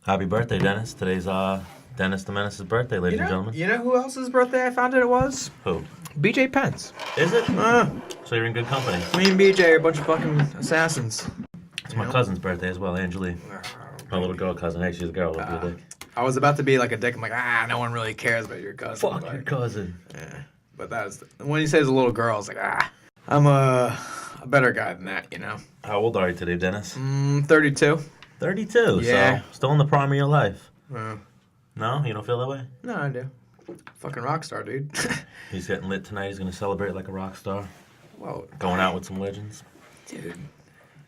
Happy birthday, Dennis. Today's Dennis the Menace's birthday, ladies and gentlemen. You know who else's birthday I found out it was? Who? BJ Pence. Is it? So you're in good company. Me and BJ are a bunch of fucking assassins. It's my cousin's birthday as well, Angeli. My little girl cousin. Hey, she's a girl. Don't be a dick. I was about to be like a dick. I'm like, no one really cares about your cousin. Fuck your cousin. Yeah. But that was when he says a little girl, I was like, I'm a better guy than that, you know. How old are you today, Dennis? 32. 32. Yeah. So still in the prime of your life. Uh, No, you don't feel that way? no, I do. Fucking rock star, dude. He's getting lit tonight. He's gonna celebrate like a rock star. Whoa, Going out with some legends. dude.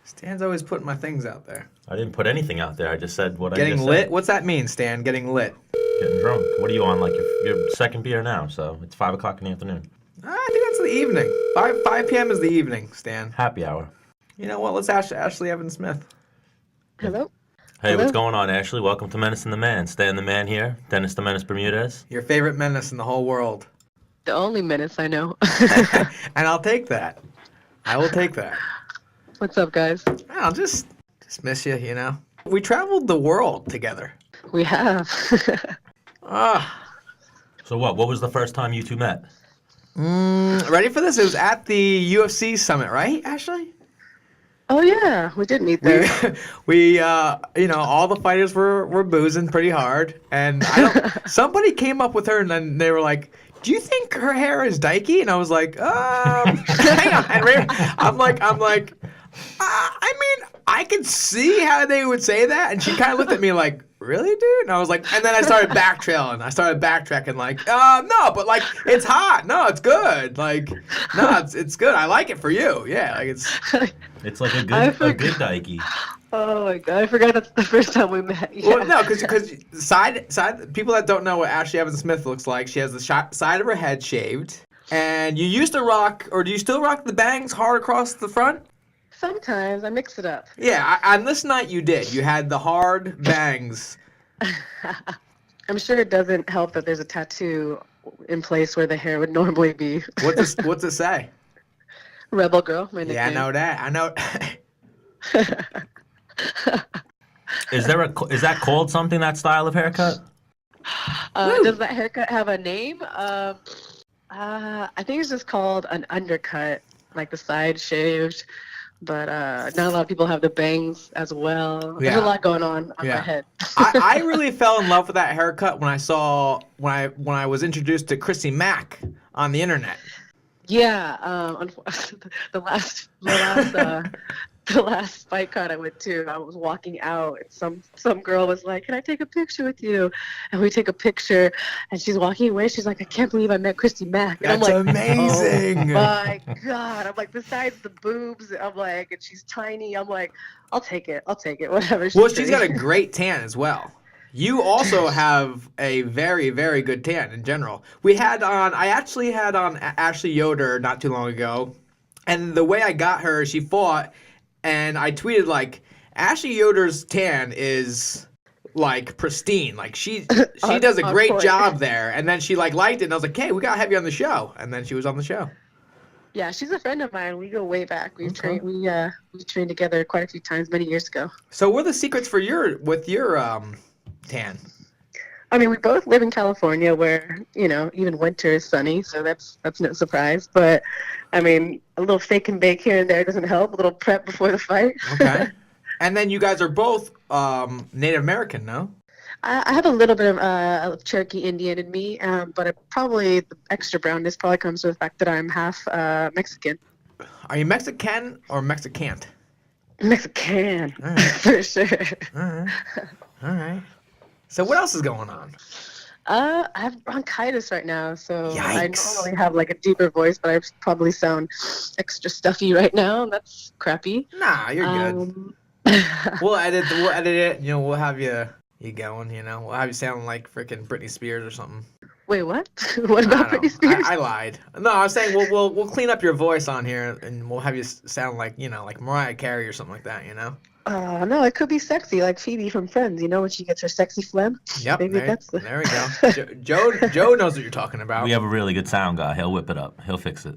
Stan's always putting my things out there. I didn't put anything out there. I just said what I Getting just lit? said. What's that mean, Stan? Getting lit? Getting drunk. What are you on? Like your second beer now, so it's 5 o'clock in the afternoon. I think that's the evening. 5 p.m. is the evening, Stan. Happy hour. You know what? Let's ask Ashlee Evans-Smith. Hello? Hey, Hello? what's going on, Ashley? Welcome to Menace and The Man. Stan the Man here. Dennis the Menace Bermudez. Your favorite menace in the whole world. The only menace I know. And I'll take that. I will take that. What's up, guys? I'll just miss you, you know. We traveled the world together. We have. So what? What was the first time you two met? Ready for this? It was at the UFC summit, right, Ashley? Oh, yeah. We did meet there. We all the fighters were boozing pretty hard, and somebody came up with her, and then they were like, "Do you think her hair is dykey?" And I was like, hang on. And I'm like, I mean, I could see how they would say that, and she kind of looked at me like, "Really, dude?" And I was like, and then I started backtracking, like, no, but like, it's hot. No, it's good. Like, no, it's good. I like it for you. Yeah, like It's like a good dykey. Oh, my God. I forgot that's the first time we met. Yeah. Well, no, because side people that don't know what Ashlee Evans-Smith looks like, she has the side of her head shaved, and you used to rock, or do you still rock the bangs hard across the front? Sometimes I mix it up. Yeah, on this night you did. You had the hard bangs. I'm sure it doesn't help that there's a tattoo in place where the hair would normally be. What's it say? Rebel Girl, my nickname. Yeah, I know that. I know. Is that called something, that style of haircut? Does that haircut have a name? I think it's just called an undercut, like the side shaved. But not a lot of people have the bangs as well. Yeah. There's a lot going on my head. I really fell in love with that haircut when I was introduced to Chrissy Mack on the internet. Yeah, the last fight card I went to, I was walking out, and some girl was like, "Can I take a picture with you?" And we take a picture, and she's walking away. She's like, "I can't believe I met Christy Mack." And That's I'm like, amazing. "Oh my God!" I'm like, besides the boobs, I'm like, and she's tiny. I'm like, I'll take it, whatever. She's got a great tan as well. You also have a very, very good tan in general. I actually had on Ashley Yoder not too long ago, and the way I got her, she fought, and I tweeted like, Ashley Yoder's tan is like pristine. Like she does a great job there. And then she like liked it, and I was like, hey, we gotta have you on the show. And then she was on the show. Yeah, she's a friend of mine. We go way back. We trained together quite a few times many years ago. So what are the secrets for your tan? I mean, we both live in California where, even winter is sunny, so that's no surprise. But, I mean, a little fake and bake here and there doesn't help. A little prep before the fight. Okay. And then you guys are both Native American, no? I have a little bit of Cherokee Indian in me, but the extra brownness probably comes from the fact that I'm half Mexican. Are you Mexican or Mexicant? Mexican, All right. for sure. All right. So what else is going on? I have bronchitis right now, so I Yikes. normally have like a deeper voice, but I probably sound extra stuffy right now, and that's crappy. Nah, you're good. We'll edit it. We'll have you going. We'll have you sound like freaking Britney Spears or something. Wait, what? What about Britney Spears? I lied. No, I was saying we'll clean up your voice on here, and we'll have you sound like like Mariah Carey or something like that. No, it could be sexy, like Phoebe from Friends. When she gets her sexy phlegm. Yep. Maybe There we go. Joe knows what you're talking about. We have a really good sound guy. He'll whip it up. He'll fix it.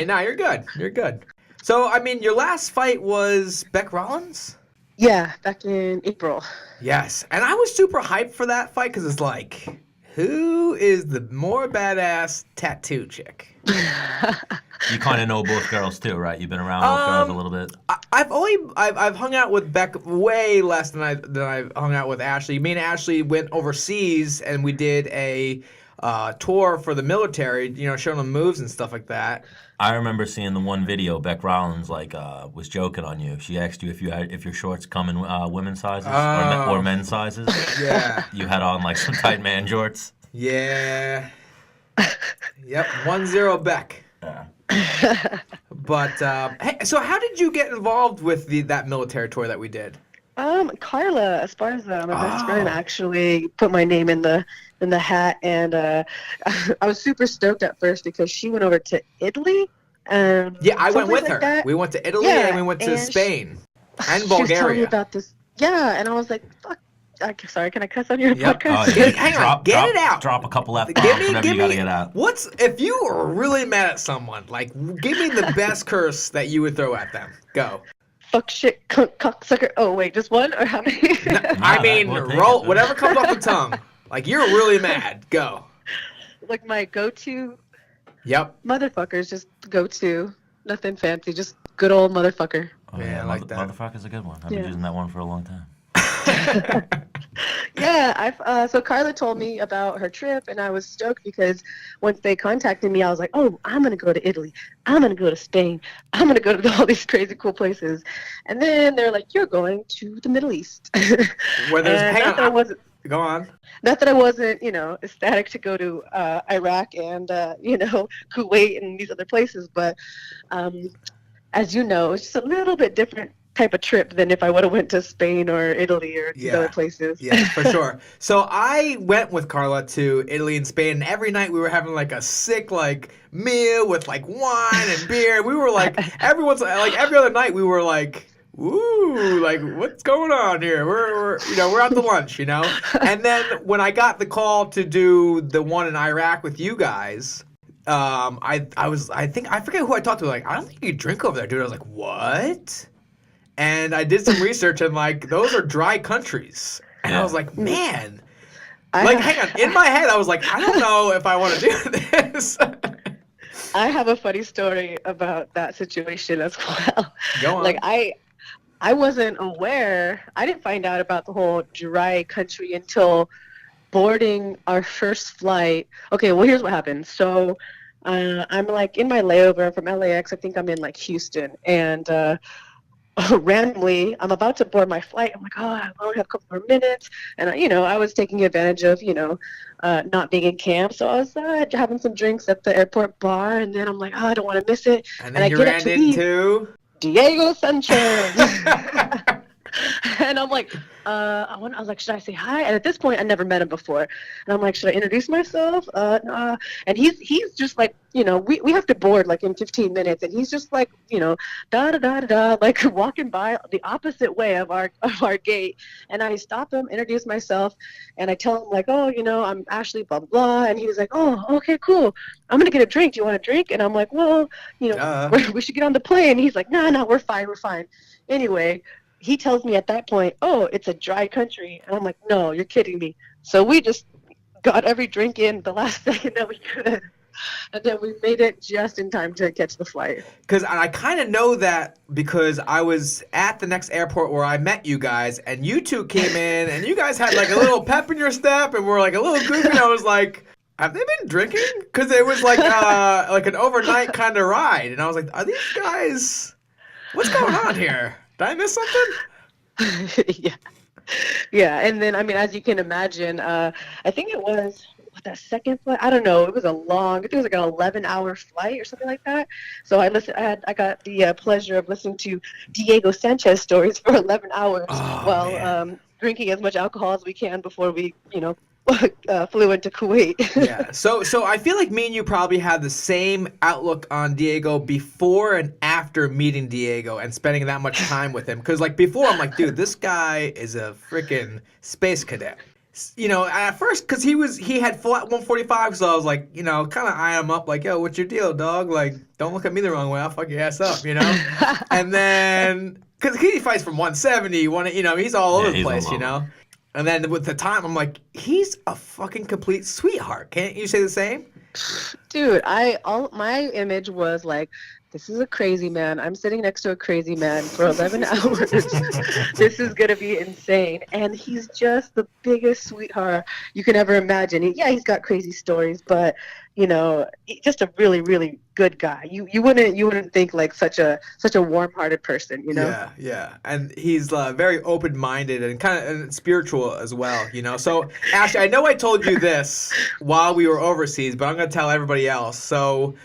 Nah, you're good. You're good. So, I mean, your last fight was Bec Rawlings? Yeah, back in April. Yes, and I was super hyped for that fight because it's like, who is the more badass tattoo chick? You kind of know both girls too, right? You've been around both girls a little bit. I've hung out with Beck way less than I've hung out with Ashlee. Me and Ashlee went overseas and we did a tour for the military. You know, showing them moves and stuff like that. I remember seeing the one video. Beck Rollins was joking on you. She asked you if your shorts come in women's sizes or men's sizes. Yeah, you had on like some tight man jorts. Yeah. Yep. 1-0 Beck. Yeah. But hey, so how did you get involved with that military tour that we did? Carla Esparza, my best friend, actually put my name in the hat, and I was super stoked at first because she went over to Italy. Yeah, I went with like her. That. We went to Italy and we went to Spain and Bulgaria. She was telling me about this. Yeah, and I was like, fuck. Sorry, can I cuss on your podcast? Oh, yeah. Hang on, get it out. Drop a couple F-bombs whenever you gotta get out. If you are really mad at someone, like, give me the best curse that you would throw at them. Go. Fuck, shit, cunt, cocksucker. Oh, wait, just one? Or how many? I mean, roll whatever comes off the tongue. Like, you're really mad. Go. Like, my go-to motherfuckers, just go-to. Nothing fancy, just good old motherfucker. Oh, yeah, I like that. Motherfucker's a good one. I've been using that one for a long time. Yeah, so Carla told me about her trip, and I was stoked because once they contacted me, I was like, oh, I'm going to go to Italy. I'm going to go to Spain. I'm going to go to all these crazy cool places. And then they're like, you're going to the Middle East. Where there's, go on. Not that I wasn't, ecstatic to go to Iraq and, Kuwait and these other places, but as you know, it's just a little bit different type of trip than if I would have went to Spain or Italy or these other places. Yeah, for sure. So I went with Carla to Italy and Spain, and every night we were having like a sick meal with like wine and beer. We were like every other night we were like, ooh, like what's going on here? We're out to lunch, And then when I got the call to do the one in Iraq with you guys, I forget who I talked to. Like, I don't think you drink over there, dude. I was like, what? And I did some research, and those are dry countries. And I was like, man, hang on. In my head, I was like, I don't know if I want to do this. I have a funny story about that situation as well. Go on. Like, I wasn't aware. I didn't find out about the whole dry country until boarding our first flight. Okay, well, here's what happened. So I'm like in my layover from LAX. I think I'm in like Houston, and randomly I'm about to board my flight. I'm like, oh, I only have a couple more minutes, and I was taking advantage of not being in camp, so I was having some drinks at the airport bar, and then I'm like, oh, I don't want to miss it, and then you ran into Diego Sanchez. And I'm like, I was like, should I say hi? And at this point, I never met him before. And I'm like, should I introduce myself? Nah. And he's just like, we have to board like in 15 minutes. And he's just like, da da da da da, like walking by the opposite way of our gate. And I stop him, introduce myself, and I tell him like, oh, I'm Ashlee, blah blah blah. And he was like, oh, okay, cool. I'm gonna get a drink. Do you want a drink? And I'm like, well, we should get on the plane. And he's like, no, we're fine. Anyway. He tells me at that point, oh, it's a dry country. And I'm like, no, you're kidding me. So we just got every drink in the last second that we could. And then we made it just in time to catch the flight. Because I kind of know that because I was at the next airport where I met you guys, and you two came in, and you guys had like a little pep in your step, and were like a little goofy. And I was like, have they been drinking? Because it was like an overnight kind of ride. And I was like, are these guys, what's going on here? Did I miss something? Yeah. And then, I mean, as you can imagine, I think it was that second flight. I don't know. It was I think it was like an 11-hour flight or something like that. So I got the pleasure of listening to Diego Sanchez stories for 11 hours while drinking as much alcohol as we can before we, flew into Kuwait. Yeah. So I feel like me and you probably had the same outlook on Diego before and after meeting Diego and spending that much time with him. Because like before, I'm like, dude, this guy is a freaking space cadet. At first, because he had flat 145, so I was like, kind of eye him up, like, yo, what's your deal, dog? Like, don't look at me the wrong way, I'll fuck your ass up, And then because he fights from 170, he's all over the he's place, all over. And then with the time, I'm like, he's a fucking complete sweetheart. Can't you say the same? Dude, my image was like, this is a crazy man. I'm sitting next to a crazy man for 11 hours. This is going to be insane. And he's just the biggest sweetheart you can ever imagine. He's got crazy stories, but, just a really, really good guy. You wouldn't think like such a warm-hearted person, Yeah. And he's very open-minded and kind of spiritual as well, So, Ashley, I know I told you this while we were overseas, but I'm going to tell everybody else. So,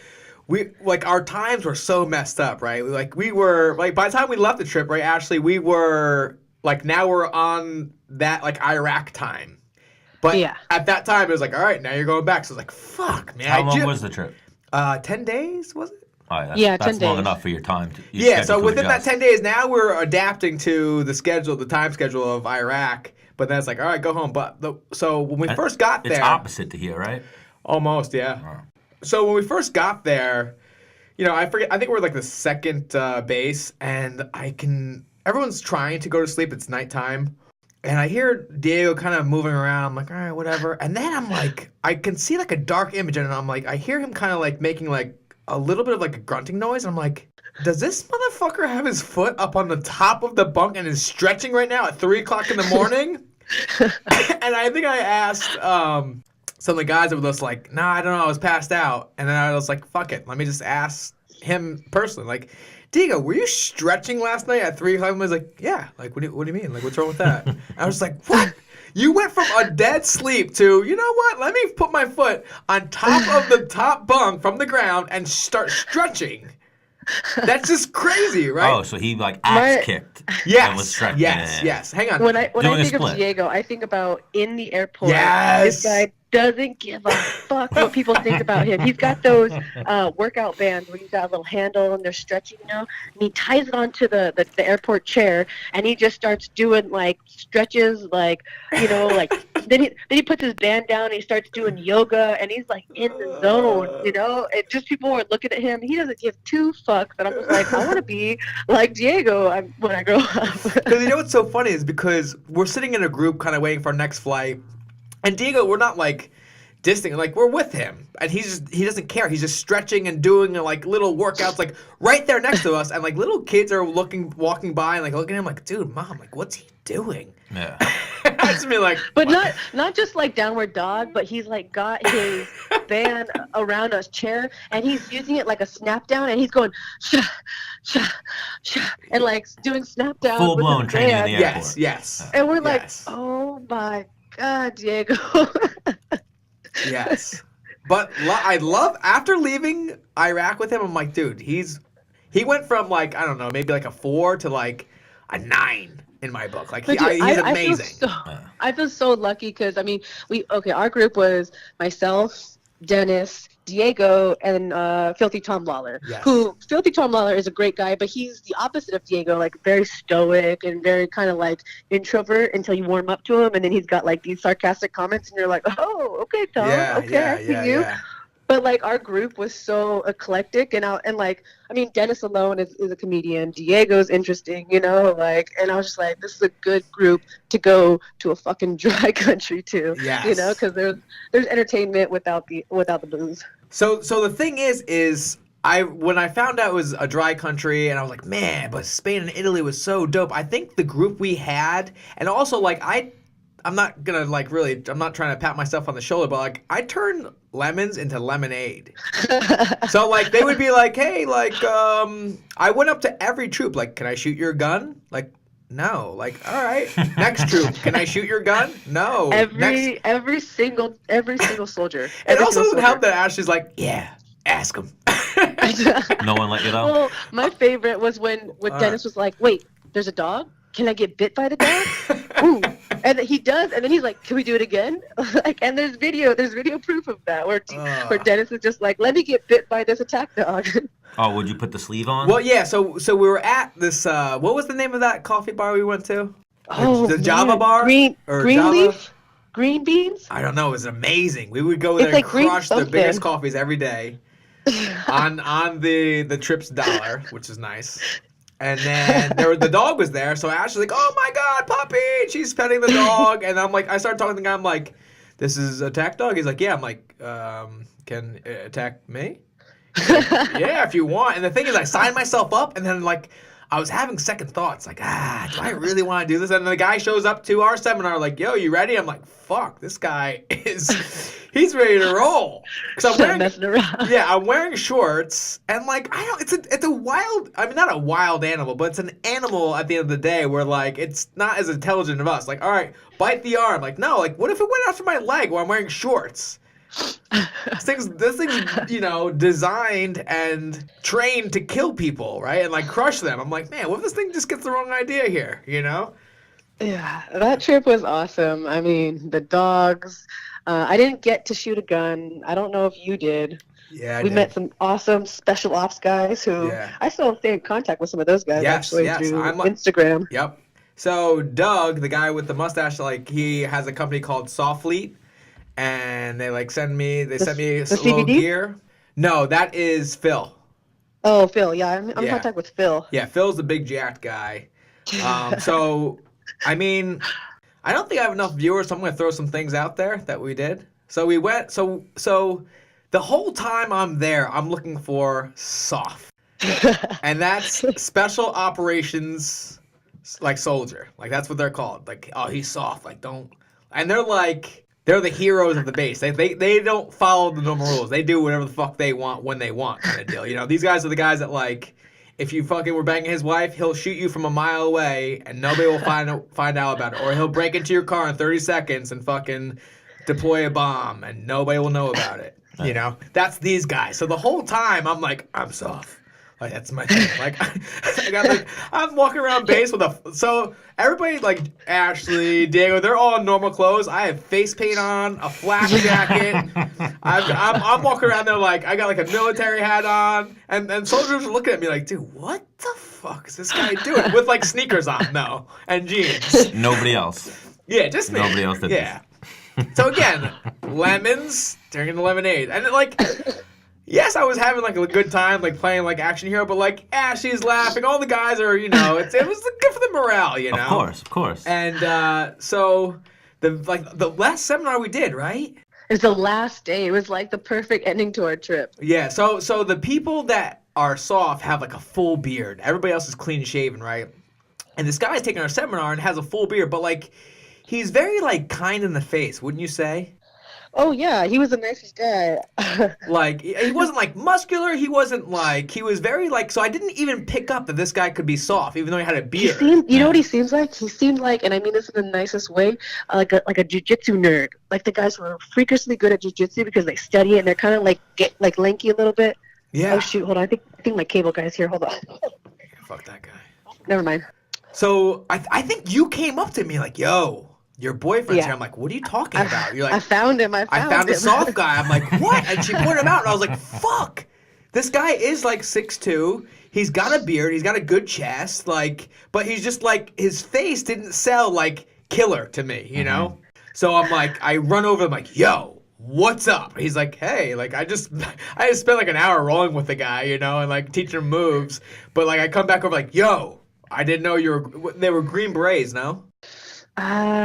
our times were so messed up, right? We were by the time we left the trip, right, Ashley, we were now we're on that Iraq time. But at that time, it was all right, now you're going back. So I was like, fuck, man. How long was the trip? 10 days, was it? All right, 10 that's long days. enough for your time. So within that 10 days, now we're adapting to the time schedule of Iraq. But then it's all right, go home. So when we first got there. It's opposite to here, right? Almost, yeah. Oh. So when we first got there, I think we're the second base, and everyone's trying to go to sleep. It's nighttime. And I hear Diego kind of moving around. I'm like, all right, whatever. And then I'm like, I can see a dark image, and I'm like, I hear him kind of making a little bit of a grunting noise. And I'm like, does this motherfucker have his foot up on the top of the bunk and is stretching right now at 3 o'clock in the morning? And I think I asked some of the guys that were just like, nah, I don't know, I was passed out. And then I was like, fuck it, let me just ask him personally, Diego, were you stretching last night at 3 o'clock? And I was like, yeah. What do you mean? What's wrong with that? And I was like, what? You went from a dead sleep to, you know what? Let me put my foot on top of the top bunk from the ground and start stretching. That's just crazy, right? Oh, so he axe kicked. Yes. And was stretching. Yes. Hang on. When I think split. of Diego, I think about in the airport. Yes. This guy doesn't give a fuck what people think about him. He's got those workout bands where you've got a little handle and they're stretching, and he ties it onto the airport chair, and he just starts doing stretches, then he puts his band down and he starts doing yoga, and he's in the zone, It just people are looking at him. He doesn't give two fucks, and I'm just like, I want to be like Diego when I grow up. Because what's so funny is because we're sitting in a group kind of waiting for our next flight, and Diego, we're not distant, we're with him, and he doesn't care. He's just stretching and doing little workouts right there next to us, and little kids are walking by and looking at him dude, mom, what's he doing? Yeah. I just mean but not just downward dog, but he's got his band around a chair, and he's using it like a snap down, and he's going sha sha sha, and doing snap down. Full blown training in the airport. Yes. And we're oh my God, Diego. Yes. But I love, after leaving Iraq with him, I'm like, dude, he went from I don't know, maybe a 4 to a 9 in my book. He's amazing. I feel so lucky because our group was myself, Dennis, Diego, and Filthy Tom Lawler. Yes. Who Filthy Tom Lawler is a great guy, but he's the opposite of Diego, very stoic and very kind of introvert until you warm up to him, and then he's got these sarcastic comments, and you're like, oh, okay, Tom, I see you. Yeah. But our group was so eclectic, and Dennis alone is a comedian. Diego's interesting, and I was just like, this is a good group to go to a fucking dry country to, yes. Because there's entertainment without the booze. So the thing is when I found out it was a dry country, and I was like, man, but Spain and Italy was so dope. I think the group we had, and also I'm not gonna really, I'm not trying to pat myself on the shoulder, but I turn lemons into lemonade. So they would be hey, I went up to every troop, can I shoot your gun? No. All right, next troop, can I shoot your gun? No. Every single soldier. It also doesn't help that Ashley's yeah, ask him. No one let you know? Well, my favorite was when Dennis was like, wait, there's a dog? Can I get bit by the dog? Ooh. And he does, and then he's like, can we do it again? And there's video proof of that, where Dennis is just let me get bit by this attack dog. Oh, would you put the sleeve on? Well, yeah, so we were at this, what was the name of that coffee bar we went to? The Java bar? Green Java? Leaf? Green Beans? I don't know, it was amazing. We would go there and crush the biggest coffees every day on the trip's dollar, which is nice. And then the dog was there, so Ashley's like, "Oh my God, puppy!" And she's petting the dog, and I'm like, I started talking to the guy. I'm like, "This is attack dog." He's like, "Yeah." I'm like, "Can it attack me?" He's like, "Yeah, if you want." And the thing is, I signed myself up, and then like I was having second thoughts, like, do I really want to do this? And the guy shows up to our seminar, like, "Yo, you ready?" I'm like, "Fuck, this guy he's ready to roll." Because I'm wearing, messing around. yeah, I'm wearing shorts, and like it's a wild, I mean, not a wild animal, but it's an animal at the end of the day where like it's not as intelligent of us. Like, all right, bite the arm. Like, no, like what if it went after my leg while I'm wearing shorts? This thing's, you know, designed and trained to kill people, right? And like crush them. I'm like, man, what if this thing just gets the wrong idea here, you know? Yeah, that trip was awesome. I mean, the dogs. I didn't get to shoot a gun. I don't know if you did. Yeah, we met some awesome special ops guys who I still stay in contact with some of those guys through Instagram. Yep. So Doug, the guy with the mustache, like he has a company called Softleet. And they like send me a little gear. No, that is Phil. Oh, Phil. Yeah, I'm in contact with Phil. Yeah, Phil's the big jacked guy. So, I mean, I don't think I have enough viewers, so I'm going to throw some things out there that we did. So we went, so the whole time I'm there, I'm looking for SOF. And that's Special Operations, like soldier. Like that's what they're called. Like, oh, he's soft. Like, don't. And they're like, they're the heroes of the base. They don't follow the normal rules. They do whatever the fuck they want when they want, kind of deal. You know, these guys are the guys that like, if you fucking were banging his wife, he'll shoot you from a mile away and nobody will find out about it. Or he'll break into your car in 30 seconds and fucking deploy a bomb and nobody will know about it. You know, that's these guys. So the whole time I'm like, I'm soft. Like that's my thing. Like I'm walking around base with so everybody like Ashley, Diego, they're all in normal clothes. I have face paint on, a flak jacket. I'm walking around there like I got like a military hat on, and soldiers are looking at me like, dude, what the fuck is this guy doing? With like sneakers on, though, and jeans. Nobody else. Yeah, just me. Nobody else did this. So again, lemons turning to lemonade, and like. Yes, I was having like a good time, like playing like action hero, but like Ashley's laughing, all the guys are, you know, it was good for the morale, you know. Of course. And so the last seminar we did, right? It's the last day. It was like the perfect ending to our trip. Yeah. So the people that are soft have like a full beard. Everybody else is clean shaven, right? And this guy's taking our seminar and has a full beard, but like he's very like kind in the face, wouldn't you say? Oh, yeah, he was the nicest guy. Like, he wasn't, like, muscular. He wasn't, like, he was very, like, so I didn't even pick up that this guy could be soft, even though he had a beard. You know what he seems like? He seemed like, and I mean this in the nicest way, like a jiu-jitsu nerd. Like the guys who are freakishly good at jiu-jitsu because they study it and they're kind of, like, get lanky a little bit. Yeah. Oh, shoot, hold on. I think my cable guy's here. Hold on. Fuck that guy. Never mind. So, I think you came up to me like, yo. Your boyfriend's here. I'm like, what are you talking about? You're like, I found him. I found a soft guy. I'm like, what? And she pointed him out, and I was like, fuck. This guy is like 6'2". He's got a beard. He's got a good chest. Like, but he's just like, his face didn't sell like killer to me, you know? So I'm like, I run over. I'm like, yo, what's up? He's like, hey, like I just spent like an hour rolling with the guy, you know, and like teaching him moves. But like I come back over like, yo, I didn't know they were Green Berets, no?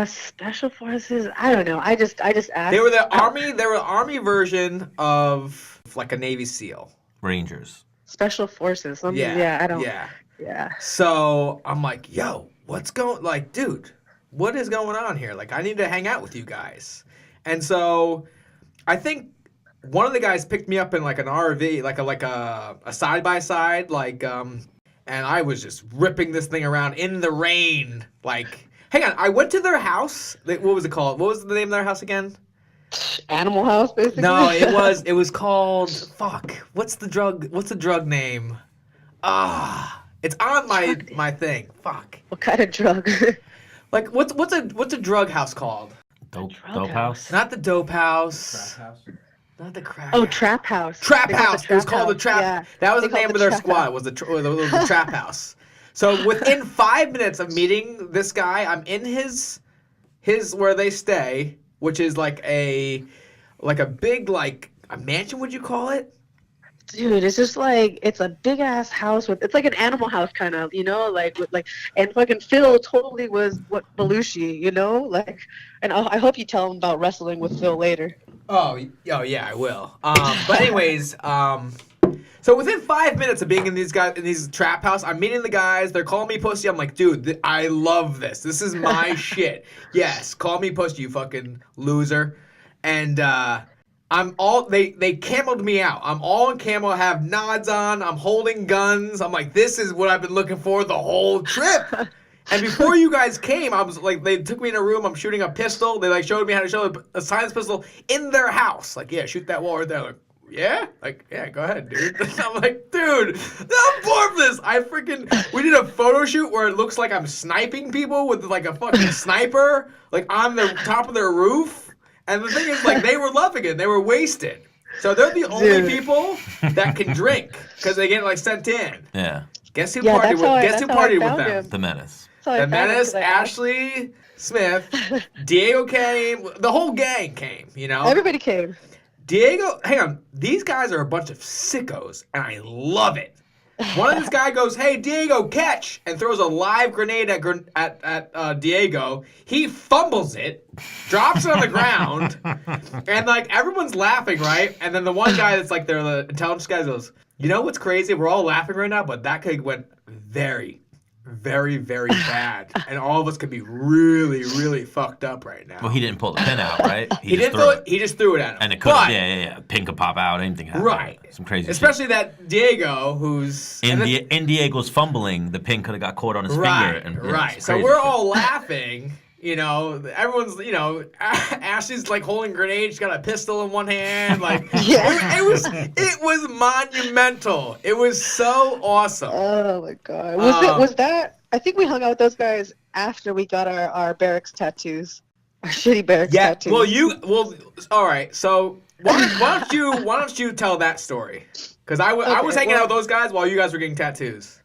Special forces. I don't know. I just asked. They were the army. They were the army version of like a Navy SEAL. Rangers. Special forces. Yeah. I don't. Yeah. So I'm like, yo, what's going? Like, dude, what is going on here? Like, I need to hang out with you guys. And so, I think one of the guys picked me up in like an RV, like a side by side, like and I was just ripping this thing around in the rain, like. Hang on, I went to their house. What was it called? What was the name of their house again? Animal House, basically. No, it was called fuck. What's the drug name? It's on my thing. Fuck. What kind of drug? Like what's a drug house called? Dope house. Not the dope house. Trap house. Not the crack. Oh, Trap House. Trap House. It was called the Trap. Yeah. That was the name of their squad. Was the Trap House. So within 5 minutes of meeting this guy, I'm in his where they stay, which is like a big like a mansion. Would you call it? Dude, it's just like it's a big ass house with it's like an animal house kind of, like with like and fucking Phil totally was what Belushi, like and I hope you tell him about wrestling with Phil later. Oh yeah, I will. But anyways, so within 5 minutes of being in these trap house, I'm meeting the guys. They're calling me pussy. I'm like, dude, I love this. This is my shit. Yes, call me pussy, you fucking loser. And they camoed me out. I'm all in camo, I have nods on, I'm holding guns. I'm like, this is what I've been looking for the whole trip. And before you guys came, I was like, they took me in a room, I'm shooting a pistol. They like showed me how to shoot a silence pistol in their house. Like, yeah, shoot that wall right there. Like, yeah? Like, yeah, go ahead, dude. I'm like, dude, I'm bored of this. We did a photo shoot where it looks like I'm sniping people with like a fucking sniper, like on the top of their roof. And the thing is, like, they were loving it. They were wasted. So they're the only people that can drink because they get, like, sent in. Yeah. Guess who partied with them? The Menace. The Menace, Ashlee Smith, Diego came. The whole gang came, Everybody came. Diego, hang on. These guys are a bunch of sickos, and I love it. One of these guy goes, "Hey, Diego, catch!" and throws a live grenade at Diego. He fumbles it, drops it on the ground, and like everyone's laughing, right? And then the one guy that's like the intelligence guy goes, "You know what's crazy? We're all laughing right now, but that could went very, very, very bad, and all of us could be really, really fucked up right now." Well, he didn't pull the pin out, right? He didn't throw it. He just threw it at him. And it could, yeah. Pin could pop out. Anything happen. Right. Some crazy Especially shit. that Diego, who's in Diego's fumbling, the pin could have got caught on his finger. And, right. So we're all laughing. Everyone's, Ashley's like holding a grenade. She's got a pistol in one hand. Like, it was monumental. It was so awesome. Oh my God. Was that, I think we hung out with those guys after we got our barracks tattoos. Our shitty barracks tattoos. Well, all right. So why don't you tell that story? Because I was hanging out with those guys while you guys were getting tattoos.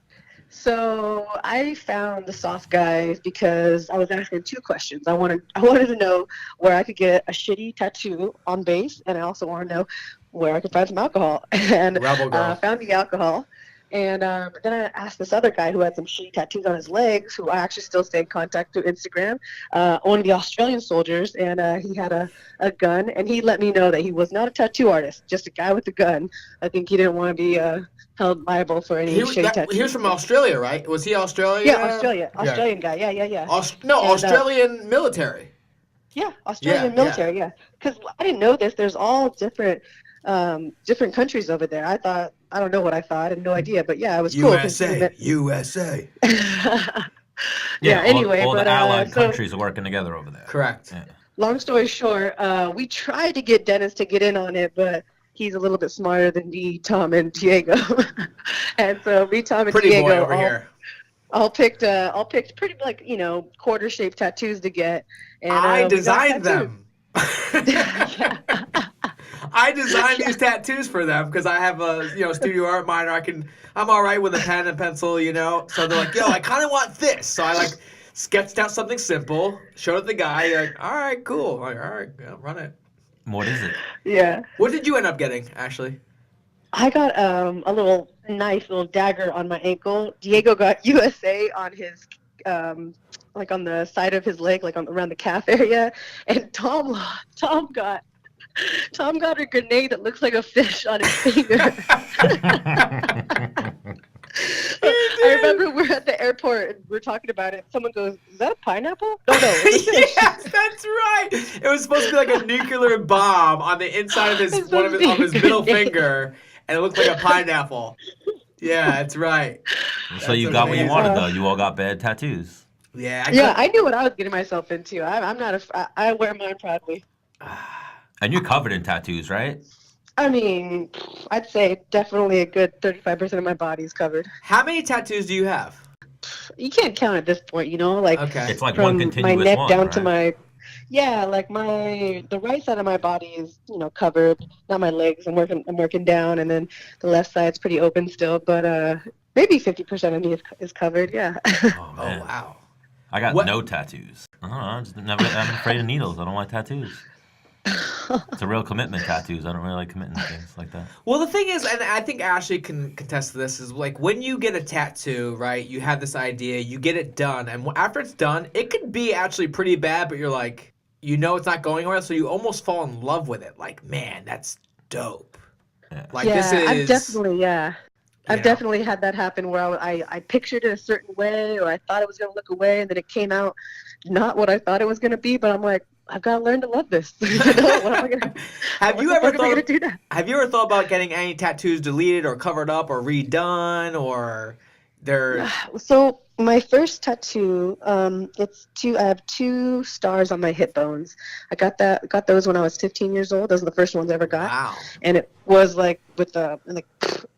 So I found the soft guys because I was asking two questions. I wanted to know where I could get a shitty tattoo on base, and I also want to know where I could find some alcohol. And found the alcohol. And then I asked this other guy who had some shitty tattoos on his legs, who I actually still stay in contact through Instagram, one of the Australian soldiers, and he had a gun, and he let me know that he was not a tattoo artist, just a guy with a gun. I think he didn't want to be held liable for any shitty tattoos. He was from Australia, right? Was he Australian? Yeah, Australia. Australian guy, yeah. Australian military. Yeah, Australian military, yeah. Because I didn't know this. There's all different countries over there. I don't know what I thought. I had no idea, but yeah, it was cool. USA. Anyway. All the allied countries are working together over there. Correct. Yeah. Long story short, we tried to get Dennis to get in on it, but he's a little bit smarter than me, Tom, and Diego. And so me, Tom, and pretty Diego boy over here. all picked pretty quarter-shaped tattoos to get. And I designed them. I designed these tattoos for them because I have a studio art minor. I'm all right with a pen and pencil, So they're like, yo, I kind of want this. So I like sketched out something simple, showed it to the guy. They're like, all right, cool. I'm like, all right, run it. What is it? Yeah. What did you end up getting, Ashlee? I got a little dagger on my ankle. Diego got USA on his like on the side of his leg, like around the calf area, and Tom got a grenade that looks like a fish on his finger. I remember we're at the airport and we're talking about it. Someone goes, "Is that a pineapple?" No, it's a fish. Yes, that's right. It was supposed to be like a nuclear bomb on the inside of his middle finger, and it looked like a pineapple. Yeah, that's right. So you got what you wanted, though. You all got bad tattoos. Yeah. I knew what I was getting myself into. I wear mine proudly. And you're covered in tattoos, right? I mean, I'd say definitely a good 35% of my body is covered. How many tattoos do you have? You can't count at this point, Like, okay. It's like from one continuous my neck one, down right? to my, like the right side of my body is, covered. Not my legs. I'm working down, and then the left side's pretty open still. But maybe 50% of me is covered. Yeah. Oh, man. Wow. I got no tattoos. I'm afraid of needles. I don't like tattoos. It's a real commitment, tattoos. I don't really like committing to things like that. Well, the thing is, and I think Ashlee can contest to this, is like when you get a tattoo, right? You have this idea, you get it done, and after it's done, it could be actually pretty bad, but you're like, you know it's not going anywhere, so you almost fall in love with it. Like, man, that's dope. Yeah. Like this is. I've definitely had that happen where I pictured it a certain way, or I thought it was going to look away, and then it came out not what I thought it was going to be. But I'm like, I've got to learn to love this. You know, what am I gonna, Have you ever thought? Do that? Have you ever thought about getting any tattoos deleted or covered up or redone or there? So my first tattoo, I have 2 stars on my hip bones. I got those when I was 15 years old. Those are the first ones I ever got. Wow. And it was like with the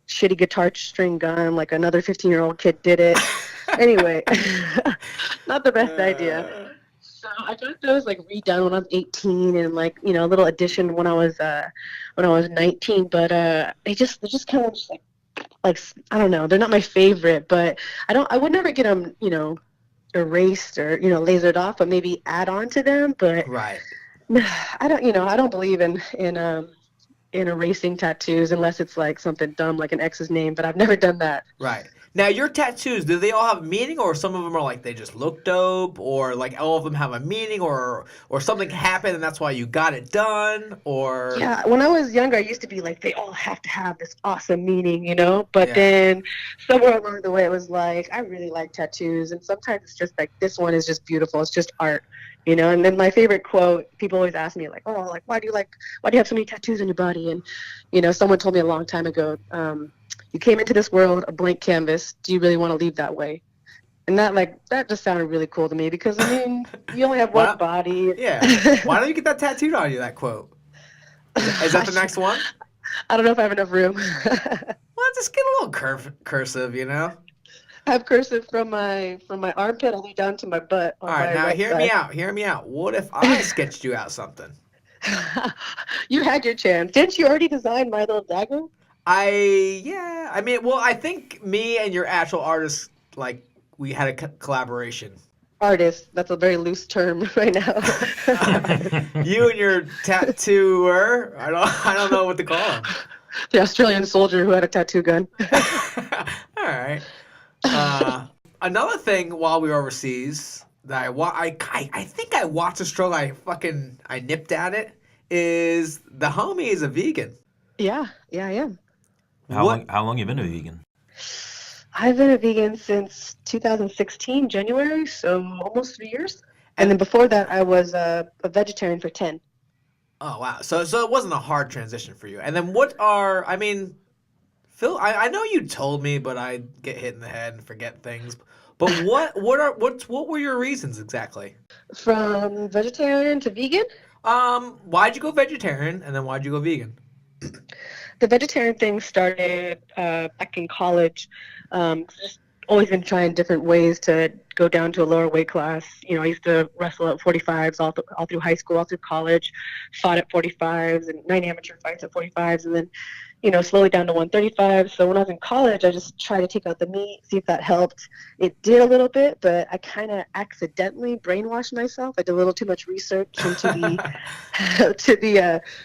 shitty guitar string gun, like another 15-year-old kid did it. Anyway, not the best idea. So I got those like redone when I was 18, and like a little addition when I was 19. But they're just kind of just like I don't know. They're not my favorite, but I would never get them erased or lasered off, but maybe add on to them. But right. I don't believe in erasing tattoos unless it's like something dumb like an ex's name. But I've never done that. Right. Now, your tattoos, do they all have meaning, or some of them are like they just look dope, or like all of them have a meaning, or something happened and that's why you got it done, or... Yeah, when I was younger, I used to be like, they all have to have this awesome meaning, But then somewhere along the way, it was like, I really like tattoos, and sometimes it's just like, this one is just beautiful. It's just art, And then my favorite quote, people always ask me like, oh, like, why do you have so many tattoos on your body? And, someone told me a long time ago, you came into this world a blank canvas. Do you really want to leave that way? And that just sounded really cool to me because, you only have one body. Yeah. Why don't you get that tattooed on you, that quote? Is that the next one? I don't know if I have enough room. Well, just get a little cursive, I have cursive from my armpit all the way down to my butt. All right, now hear me out. What if I sketched you out something? You had your chance. Didn't you already design my little dagger? I think me and your actual artist, like, we had a collaboration. Artist, that's a very loose term right now. You and your tattooer, I don't know what to call him. The Australian soldier who had a tattoo gun. All right. Another thing while we were overseas that I think I watched a stroke. I nipped at it. Is the homie is a vegan? Yeah, I am. How long you been a vegan? I've been a vegan since 2016, January, so almost 3 years. And then before that, I was a vegetarian for 10. Oh, wow. So it wasn't a hard transition for you. And then Phil, I know you told me, but I get hit in the head and forget things. But what were your reasons exactly? From vegetarian to vegan? Why'd you go vegetarian, and then why'd you go vegan? The vegetarian thing started back in college. Just always been trying different ways to go down to a lower weight class. I used to wrestle at 45s all through high school, all through college, fought at 45s and 9 amateur fights at 45s, and then slowly down to 135. So when I was in college, I just tried to take out the meat, see if that helped. It did a little bit, but I kind of accidentally brainwashed myself. I did a little too much research into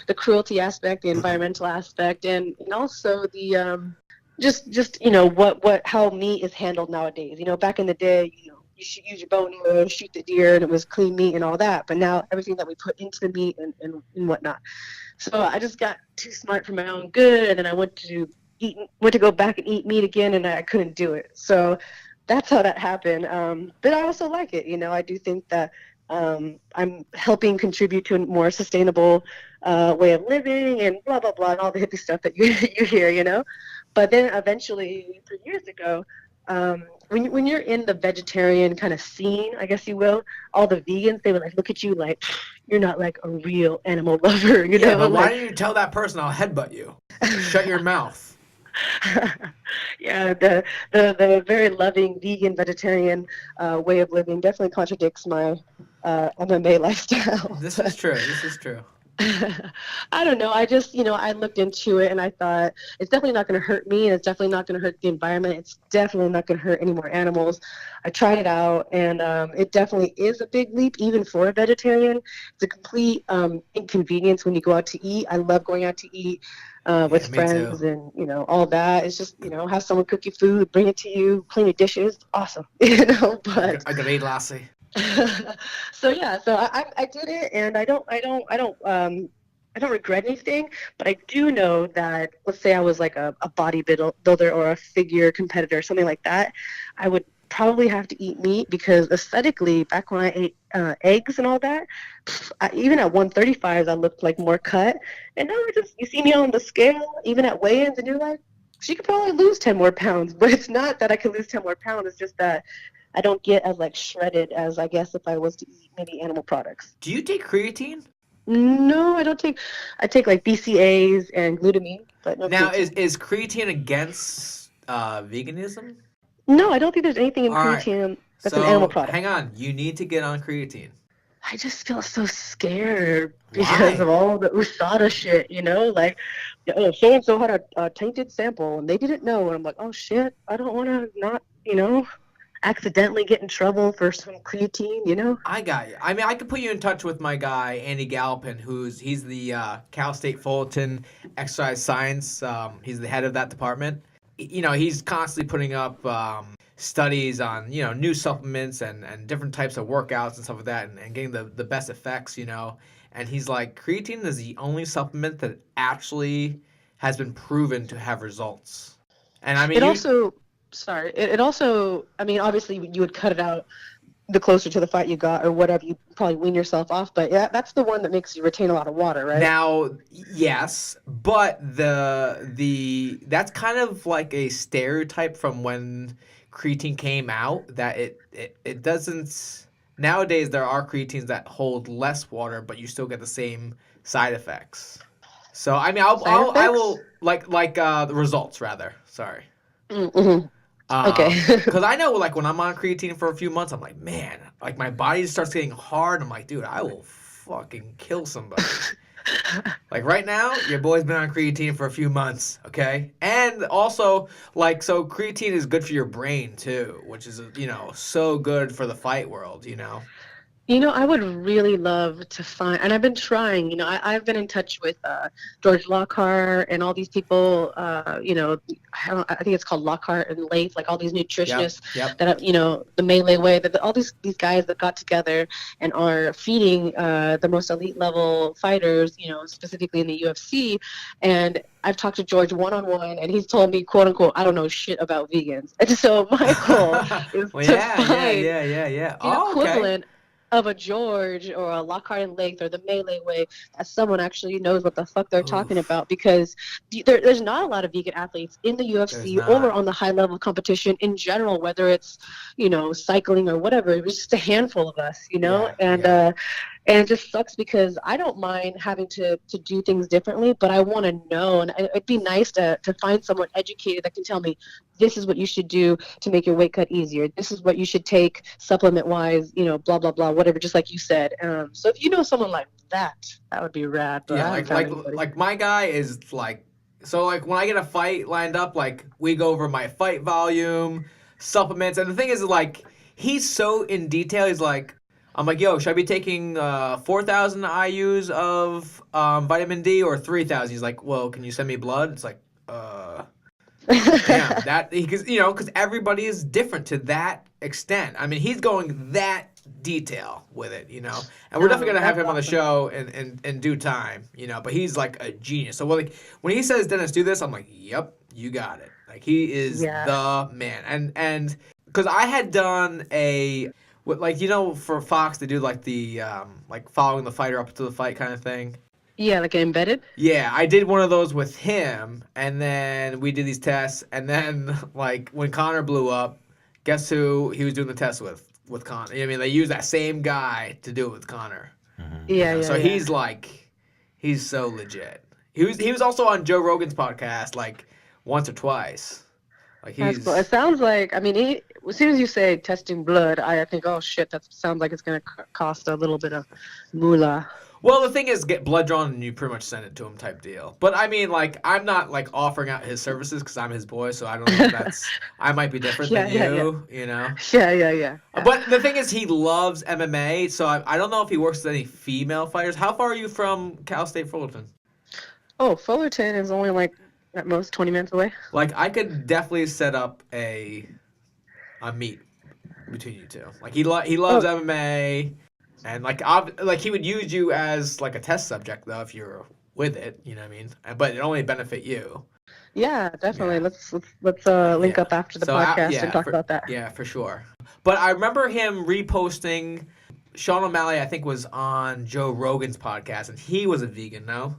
the cruelty aspect, the environmental aspect, and also the just how meat is handled nowadays. Back in the day, you use your bone to shoot the deer, and it was clean meat and all that. But now everything that we put into the meat and whatnot. So I just got too smart for my own good, and then I went to go back and eat meat again, and I couldn't do it. So that's how that happened. But I also like it. I do think that I'm helping contribute to a more sustainable way of living and blah, blah, blah, and all the hippie stuff that you hear, But then eventually, 3 years ago, when you're in the vegetarian kind of scene, I guess you will, all the vegans, they would look at you like, you're not like a real animal lover, Yeah, but why didn't you tell that person I'll headbutt you? Shut your mouth. Yeah, the very loving vegan vegetarian way of living definitely contradicts my MMA lifestyle. This is true. I don't know. I just, I looked into it and I thought it's definitely not going to hurt me, and it's definitely not going to hurt the environment. It's definitely not going to hurt any more animals. I tried it out, and it definitely is a big leap, even for a vegetarian. It's a complete inconvenience when you go out to eat. I love going out to eat with me too. friends and, all that. It's just, have someone cook your food, bring it to you, clean your dishes. Awesome. But I got eight lassie. so I did it, and I don't regret anything, but I do know that, let's say I was like a bodybuilder or a figure competitor, something like that, I would probably have to eat meat, because aesthetically, back when I ate eggs and all that, even at 135, I looked like more cut. And now you see me on the scale, even at weigh-ins, and you're like, she could probably lose 10 more pounds. But it's not that I could lose 10 more pounds. It's just that I don't get as like shredded as, I guess, if I was to eat maybe animal products. Do you take creatine? No, I don't take. I take like BCAAs and glutamine, but no Now, creatine. is creatine against veganism? No, I don't think there's anything in All right. creatine that's an animal So product. hang on, you need to get on creatine. I just feel so scared because Why? of all the USADA shit, like, so and so had a tainted sample and they didn't know, and I'm like, oh shit, I don't want to not, accidentally get in trouble for some creatine. I got you. I mean, I could put you in touch with my guy Andy Galpin, he's the Cal State Fullerton exercise science. He's the head of that department. He's constantly putting up studies on new supplements and different types of workouts and stuff like that, and getting the best effects. And he's like, creatine is the only supplement that actually has been proven to have results. And I mean, It also, sorry, it also, I mean, obviously you would cut it out the closer to the fight you got or whatever, you probably wean yourself off, but yeah, that's the one that makes you retain a lot of water, right? Now, yes, but that's kind of like a stereotype from when creatine came out, that it doesn't. Nowadays, there are creatines that hold less water, but you still get the same side effects. So I mean, I will like the results rather. Sorry. Mm-hmm. Okay. Because I know, like, when I'm on creatine for a few months, I'm like, man, like, my body starts getting hard. I'm like, dude, I will fucking kill somebody. Like, right now, your boy's been on creatine for a few months, okay? And also, like, so creatine is good for your brain, too, which is, so good for the fight world. I would really love to find, and I've been trying, I've been in touch with George Lockhart and all these people, I think it's called Lockhart and Lath, like all these nutritionists Yep. that, the Melee Way, that all these guys that got together and are feeding the most elite level fighters, specifically in the UFC. And I've talked to George one-on-one, and he's told me, quote unquote, I don't know shit about vegans. And so my goal is Well, to yeah. find equivalent of a George or a Lockhart and Lath or the Melee Way, that someone actually knows what the fuck they're talking about, because there's not a lot of vegan athletes in the UFC or on the high level competition in general, whether it's, cycling or whatever. It was just a handful of us, and it just sucks because I don't mind having to do things differently, but I want to know, and it'd be nice to find someone educated that can tell me, this is what you should do to make your weight cut easier. This is what you should take supplement-wise, blah, blah, blah, whatever, just like you said. So if you know someone like that, that would be rad. But like my guy is like, so like when I get a fight lined up, like we go over my fight volume, supplements, and the thing is, like, he's so in detail. He's like, I'm like, yo, should I be taking 4,000 IUs of vitamin D or 3,000? He's like, well, can you send me blood? It's like, damn, because everybody is different to that extent. I mean, he's going that detail with it, and we're definitely gonna have him on the show in due time, But he's like a genius. So when he says, Dennis, do this, I'm like, yep, you got it. Like, he is the man. And because I had done for Fox, they do like the like following the fighter up to the fight kind of thing. Yeah, like embedded? Yeah, I did one of those with him, and then we did these tests, and then, like, when Conor blew up, guess who he was doing the test with Conor? I mean, they used that same guy to do it with Conor. Mm-hmm. So he's like, he's so legit. He was also on Joe Rogan's podcast, like, once or twice. Like, That's cool. It sounds like, I mean, as soon as you say testing blood, I think, oh shit, that sounds like it's going to cost a little bit of moolah. Well, the thing is, get blood drawn and you pretty much send it to him type deal. But I mean, like, I'm not like offering out his services because I'm his boy, so I don't know if that's. I might be different than you, you know. Yeah. But the thing is, he loves MMA, so I don't know if he works with any female fighters. How far are you from Cal State Fullerton? Oh, Fullerton is only like at most 20 minutes away. Like, I could definitely set up a meet between you two. Like, he loves MMA. And like he would use you as like a test subject though if you're with it, you know what I mean? But it only benefit you. Yeah, definitely. Yeah. Let's link up after the podcast and talk about that. Yeah, for sure. But I remember him reposting. Sean O'Malley, I think, was on Joe Rogan's podcast, and he was a vegan, no?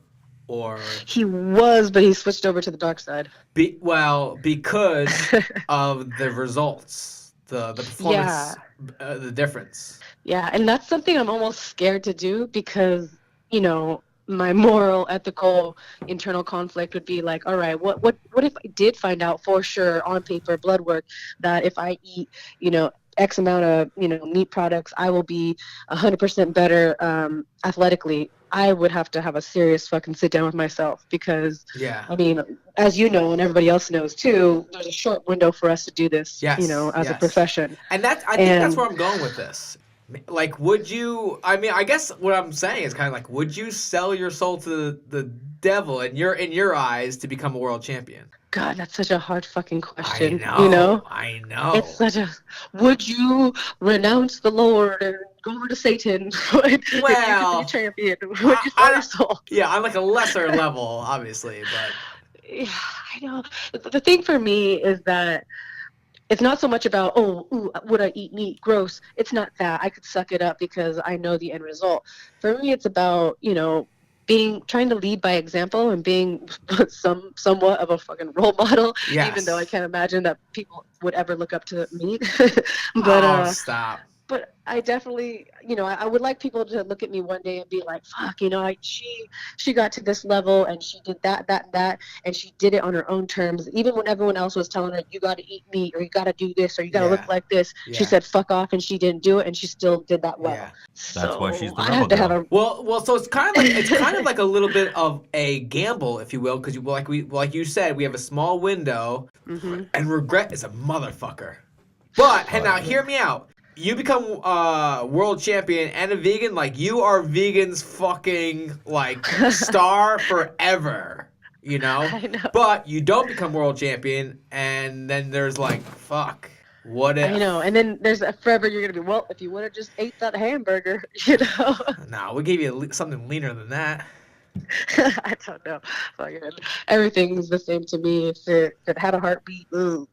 Or he was, but he switched over to the dark side. Because of the results, the performance, the difference. Yeah, and that's something I'm almost scared to do because, you know, my moral, ethical, internal conflict would be like, all right, what if I did find out for sure on paper, blood work, that if I eat, you know, X amount of, you know, meat products, I will be 100% better athletically. I would have to have a serious fucking sit down with myself because, I mean, as you know and everybody else knows too, there's a short window for us to do this, you know, as a profession. And I think that's where I'm going with this. Like, would you, I mean, I guess what I'm saying is kind of like, would you sell your soul to the devil in your eyes to become a world champion? God, that's such a hard fucking question. I know, you know? I know. It's such a, would you renounce the Lord and go over to Satan if you could be a champion? Would you sell your soul? Yeah, on like a lesser level, obviously, but. Yeah, I know. The thing for me is that it's not so much about, would I eat meat? Gross. It's not that. I could suck it up because I know the end result. For me, it's about, you know, trying to lead by example and being somewhat of a fucking role model. Yes. Even though I can't imagine that people would ever look up to me. But stop. But I definitely, you know, I would like people to look at me one day and be like, fuck, you know, she got to this level and she did that, and she did it on her own terms. Even when everyone else was telling her, you got to eat meat or you got to do this or you got to look like this, she said, fuck off, and she didn't do it, and she still did that well. Yeah. So that's why she's the I have to have a well. So it's kind of like a little bit of a gamble, if you will, because like you said, we have a small window, and regret is a motherfucker. But and now hear me out. You become world champion and a vegan, like you are vegan's fucking like star forever, you know? I know. But you don't become world champion, and then there's like, fuck, what if? I know, and then there's forever you're gonna be, well, if you would have just ate that hamburger, you know? No, we gave you something leaner than that. I don't know. Fucking everything's the same to me. If it had a heartbeat, ooh.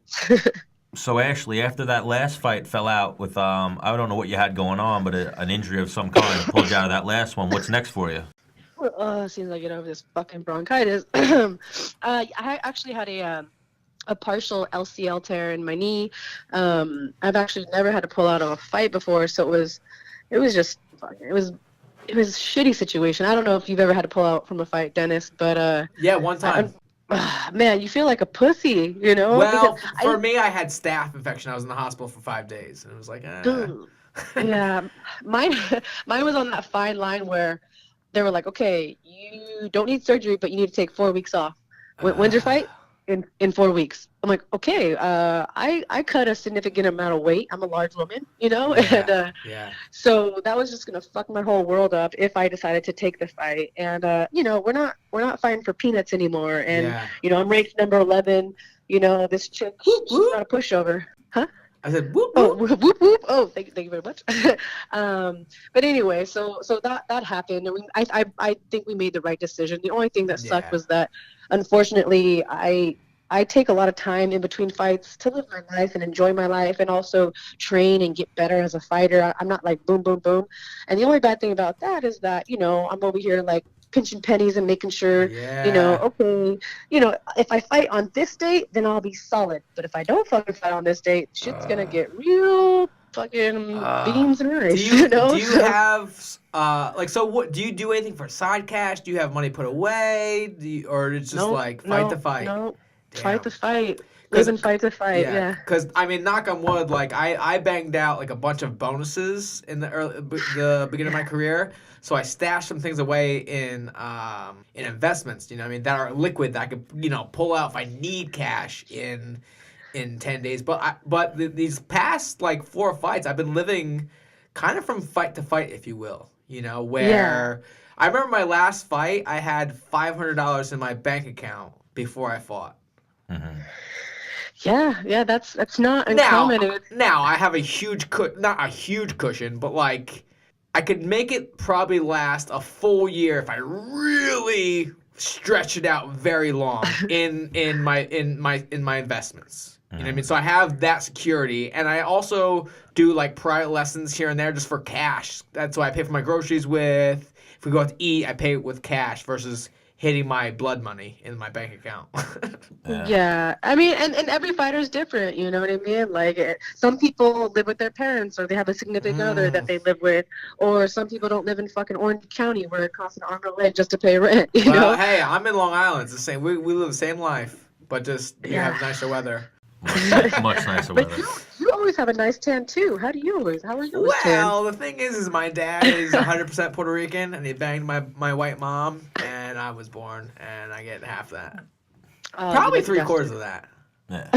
So, Ashlee, after that last fight fell out with, I don't know what you had going on, but an injury of some kind pulled you out of that last one. What's next for you? Seems like I get over this fucking bronchitis. I actually had a partial LCL tear in my knee. I've actually never had to pull out of a fight before, so it was a shitty situation. I don't know if you've ever had to pull out from a fight, Dennis, but yeah, one time. Man, you feel like a pussy, you know? Well, for me, I had staph infection. I was in the hospital for 5 days, and it was like, Yeah, mine was on that fine line where they were like, okay, you don't need surgery, but you need to take 4 weeks off. When's your fight? In 4 weeks. I'm like, okay, I cut a significant amount of weight. I'm a large woman, you know? Yeah, and so that was just gonna fuck my whole world up if I decided to take the fight. And you know, we're not fighting for peanuts anymore. And you know, I'm ranked number 11. You know, this chick, she's not a pushover. Huh? I said whoop whoop. Oh, whoop whoop. Oh, thank you very much. But anyway, so that happened. I think we made the right decision. The only thing that sucked was that, unfortunately, I take a lot of time in between fights to live my life and enjoy my life and also train and get better as a fighter. I'm not like boom, boom, boom. And the only bad thing about that is that, you know, I'm over here like pinching pennies and making sure, you know, okay, you know, if I fight on this date, then I'll be solid. But if I don't fucking fight on this date, shit's going to get real fucking beans and rice, you know? Do you have, so what, do you do anything for side cash? Do you have money put away? Or it's just fight the fight? No. Fight the fight. Living fight to fight, yeah. Because I mean, knock on wood, like I banged out like a bunch of bonuses in the beginning of my career. So I stashed some things away in investments. You know, what I mean, that are liquid that I could pull out if I need cash in 10 days. But these past like 4 fights, I've been living kind of from fight to fight, if you will. You know, where I remember my last fight, I had $500 in my bank account before I fought. Mm-hmm. Yeah, that's not uncommon. Now I have a huge not a huge cushion, but like I could make it probably last a full year if I really stretch it out very long in my investments. You know what I mean? So I have that security, and I also do like private lessons here and there just for cash. That's what I pay for my groceries with. If we go out to eat, I pay with cash versus hitting my blood money in my bank account. Yeah, I mean, and every fighter's different, you know what I mean? Like, some people live with their parents, or they have a significant other that they live with, or some people don't live in fucking Orange County where it costs an arm and a leg just to pay rent, you know? Hey, I'm in Long Island. It's the same. We live the same life, but just you have nicer weather. Much nicer weather. But you always have a nice tan, too. How are you always tan? Well, the thing is my dad is 100% Puerto Rican, and he banged my white mom, and I was born, and I get half that. Probably 3/4 of that. Yeah.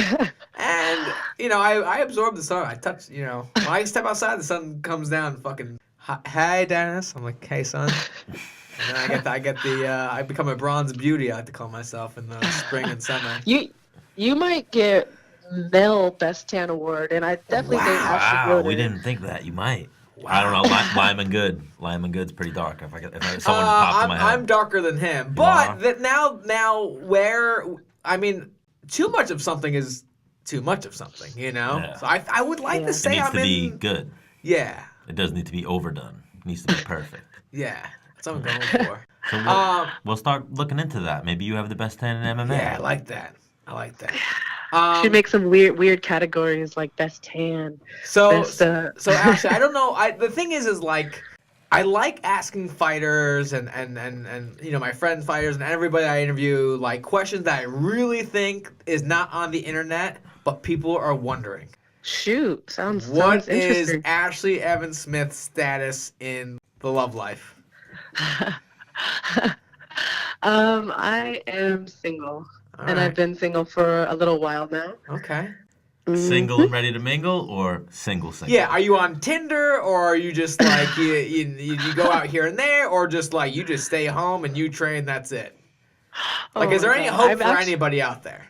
And, I absorb the sun. I touch, when I step outside, the sun comes down and fucking, hey, Dennis. I'm like, hey, son. And then I become a bronze beauty, I like to call myself, in the spring and summer. You might get Mel Best Tan Award, and I definitely think Ashlee we didn't think that. You might. Wow. I don't know. Lyman Good. Lyman Good's pretty dark. If someone just popped in my head. I'm darker than him, but that now where too much of something is too much of something. Yeah. So I would like to say it needs to be good. Yeah. It doesn't need to be overdone. It needs to be perfect. Yeah. That's what I'm going for. So we'll start looking into that. Maybe you have the best tan in MMA. Yeah, I like that. Should make some weird categories like best tan. So actually, I don't know. The thing is like, I like asking fighters and my friends fighters and everybody I interview like questions that I really think is not on the internet, but people are wondering. Shoot, sounds What interesting. is Ashlee Evans-Smith's status in the love life? I am single. All and right. I've been single for a little while now. Okay. Single and ready to mingle, or single? Yeah, are you on Tinder, or are you just like you go out here and there, or just like you just stay home and you train, that's it? Like, is there any hope for anybody out there?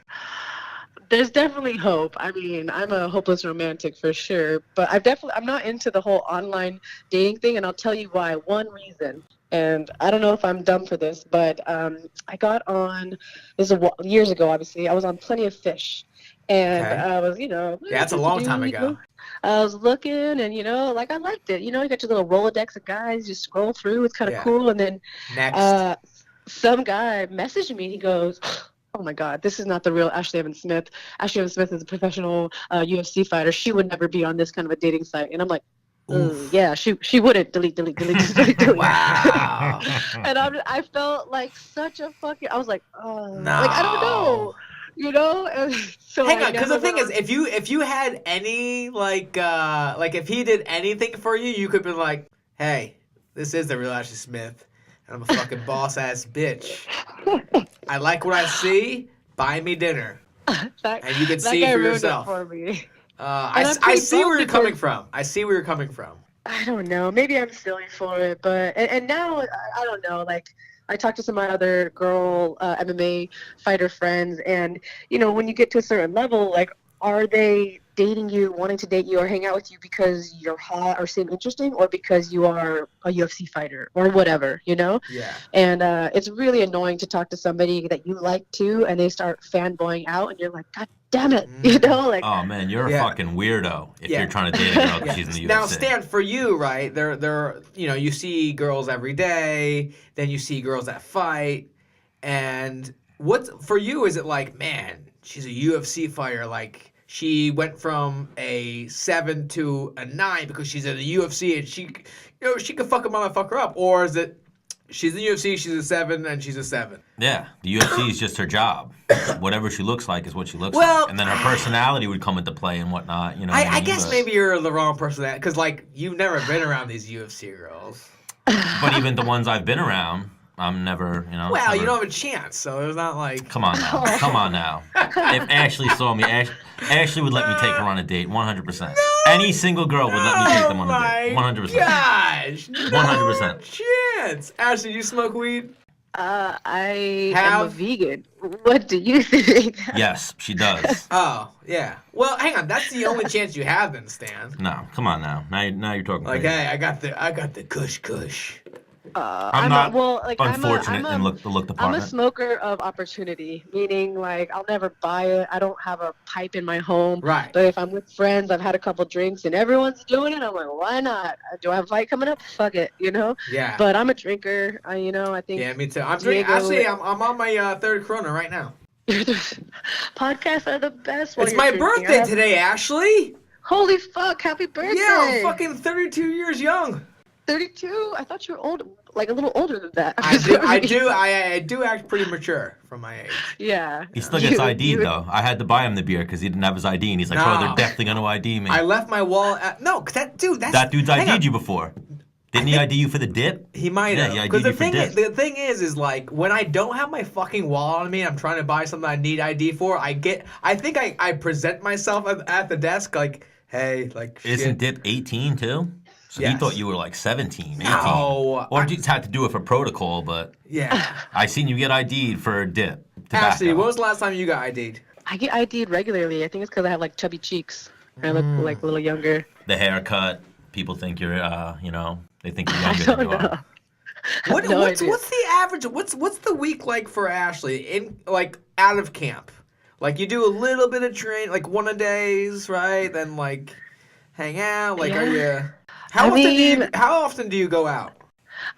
There's definitely hope. I mean, I'm a hopeless romantic for sure, but I'm not into the whole online dating thing, and I'll tell you why. One reason. And I don't know if I'm dumb for this, but I got on, this is years ago, obviously. I was on Plenty of Fish. And I was, Yeah, that's a long time ago. I was looking and, like I liked it. You got your little Rolodex of guys, you scroll through, it's kind of cool. And then some guy messaged me, he goes, oh my God, this is not the real Ashlee Evans-Smith. Ashlee Evans-Smith is a professional UFC fighter. She would never be on this kind of a dating site. And I'm like, yeah, she wouldn't delete. Wow. And I felt like such a fucking. I was like, oh, no. Like I don't know, And so hang on, because the thing is, if you had any like if he did anything for you, you could be like, hey, this is the real Ashlee Smith, and I'm a fucking boss ass bitch. I like what I see. Buy me dinner, and you can see for yourself. For me. I see where you're coming from. I don't know. Maybe I'm silly for it, but and now I don't know. Like I talked to some of my other girl MMA fighter friends, and when you get to a certain level, like are they dating you, wanting to date you or hang out with you because you're hot or seem interesting, or because you are a UFC fighter or whatever, Yeah. And it's really annoying to talk to somebody that you like too, and they start fanboying out, and you're like, God damn it, like. Oh man, you're a fucking weirdo if you're trying to date a girl because she's in the UFC. Now, Stan, for you, right? They're you see girls every day, then you see girls that fight, and what for you is it like? Man, she's a UFC fighter, like. She went from a 7 to a 9 because she's in the UFC and she could fuck a motherfucker up. Or is it, She's in the UFC, she's a 7, and she's a 7. Yeah, the UFC is just her job. Whatever she looks like is what she looks Well, like. And then her personality would come into play and whatnot. You know what I I mean? guess But- maybe you're the wrong person because, like, you've never been around these UFC girls. But even the ones I've been around, I'm never, you know. Well, never... you don't have a chance, so it's not like. Come on now. Come on now. If Ashlee saw me, Ashlee would let me take her on a date, 100%. Any single girl would let me take them on a date, 100%. Gosh, 100%. Chance. Ashley, do you smoke weed? I am a vegan. What do you think? Yes, she does. Oh, yeah. Well, hang on. That's the only chance you have, then, Stan. No, come on now. Now you're talking. Like, crazy. hey, I got the kush. I'm not unfortunate in the look I'm department. a smoker of opportunity, meaning like I'll never buy it. I don't have a pipe in my home. Right. But if I'm with friends, I've had a couple drinks and everyone's doing it, I'm like, why not? Do I have a fight coming up? Fuck it, you know? Yeah. But I'm a drinker. I think. Yeah, me too. I'm drinking. Actually, I'm on my third Corona right now. Podcasts are the best. While It's you're my drinking. birthday today, Ashley. Holy fuck! Happy birthday! Yeah, I'm fucking 32 years young. 32? I thought you were old, like a little older than that. I do act pretty mature for my age. Yeah. He still gets ID'd though. I had to buy him the beer because he didn't have his ID, and he's like, "Bro, they're definitely gonna ID me." I left my wallet at cause that dude's ID'd you before. Didn't he ID you for the dip? He might have. Yeah, he Because ID'd you for dip. the thing is like when I don't have my fucking wallet on me, and I'm trying to buy something I need ID for. I think I present myself at the desk like, hey, like. Isn't shit. dip 18 too? So Yes. he thought you were like 17, 18. No, Or you just had to do it for protocol, but Yeah. I seen you get ID'd for a dip. Ashley, Tobacco. when was the last time you got ID'd? I get ID'd regularly. I think it's because I have like chubby cheeks. I look like a little younger. The haircut, people think you're, they think you're I younger don't than you know. are. What's idea. the average? What's the week like for Ashley in like out of camp? Like you do a little bit of train, like one a days, right? Then like hang out. Like are you? How often do you go out?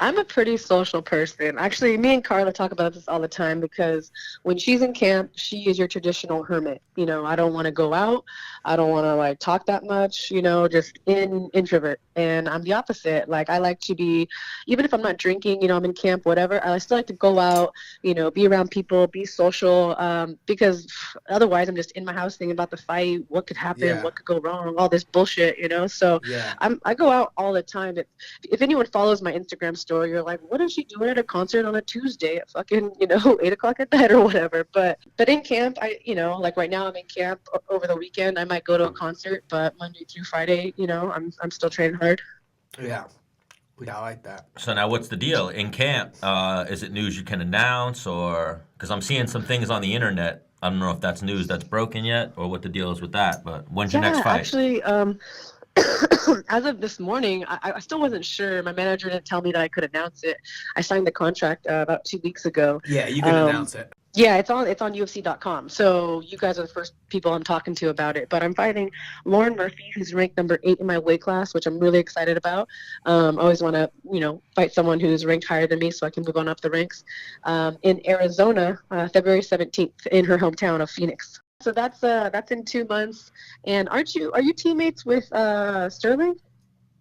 I'm a pretty social person. Actually, me and Carla talk about this all the time because when she's in camp, she is your traditional hermit. I don't want to go out. I don't want to like talk that much, just introvert. And I'm the opposite. Like I like to be, even if I'm not drinking, I'm in camp, whatever, I still like to go out, be around people, be social, because otherwise I'm just in my house thinking about the fight, what could happen, what could go wrong, all this bullshit, So I go out all the time. If anyone follows my Instagram story, you're like, what is she doing at a concert on a Tuesday at fucking, 8 o'clock at night or whatever. But in camp, like right now I'm in camp over the weekend. I might go to a concert, but Monday through Friday, I'm still training hard. Yeah, I like that. So now what's the deal? In camp, is it news you can announce or, because I'm seeing some things on the internet. I don't know if that's news that's broken yet or what the deal is with that, but when's your next fight? Actually, as of this morning, I still wasn't sure. My manager didn't tell me that I could announce it. I signed the contract about 2 weeks ago. Yeah, you can announce it. Yeah, it's on UFC.com. So you guys are the first people I'm talking to about it. But I'm fighting Lauren Murphy, who's ranked number 8 in my weight class, which I'm really excited about. I always want to, fight someone who's ranked higher than me so I can move on up the ranks. In Arizona, February 17th, in her hometown of Phoenix. So that's in 2 months. And are you teammates with Sterling?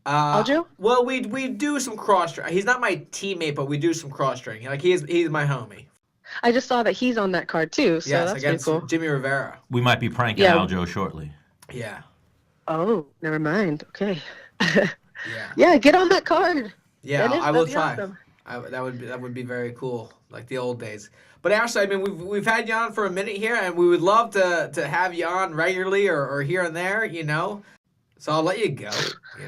Aljo? Well, we do some cross training. He's not my teammate, but we do some cross training. Like he's my homie. I just saw that he's on that card too, so yes, that's pretty against cool. Jimmie Rivera. We might be pranking Aljo shortly. Yeah. Oh, never mind. Okay. Yeah. Yeah, get on that card. Yeah, I will try. Awesome. That would be very cool, like the old days. But Ashley, I mean, we've had you on for a minute here, and we would love to have you on regularly or here and there, So I'll let you go.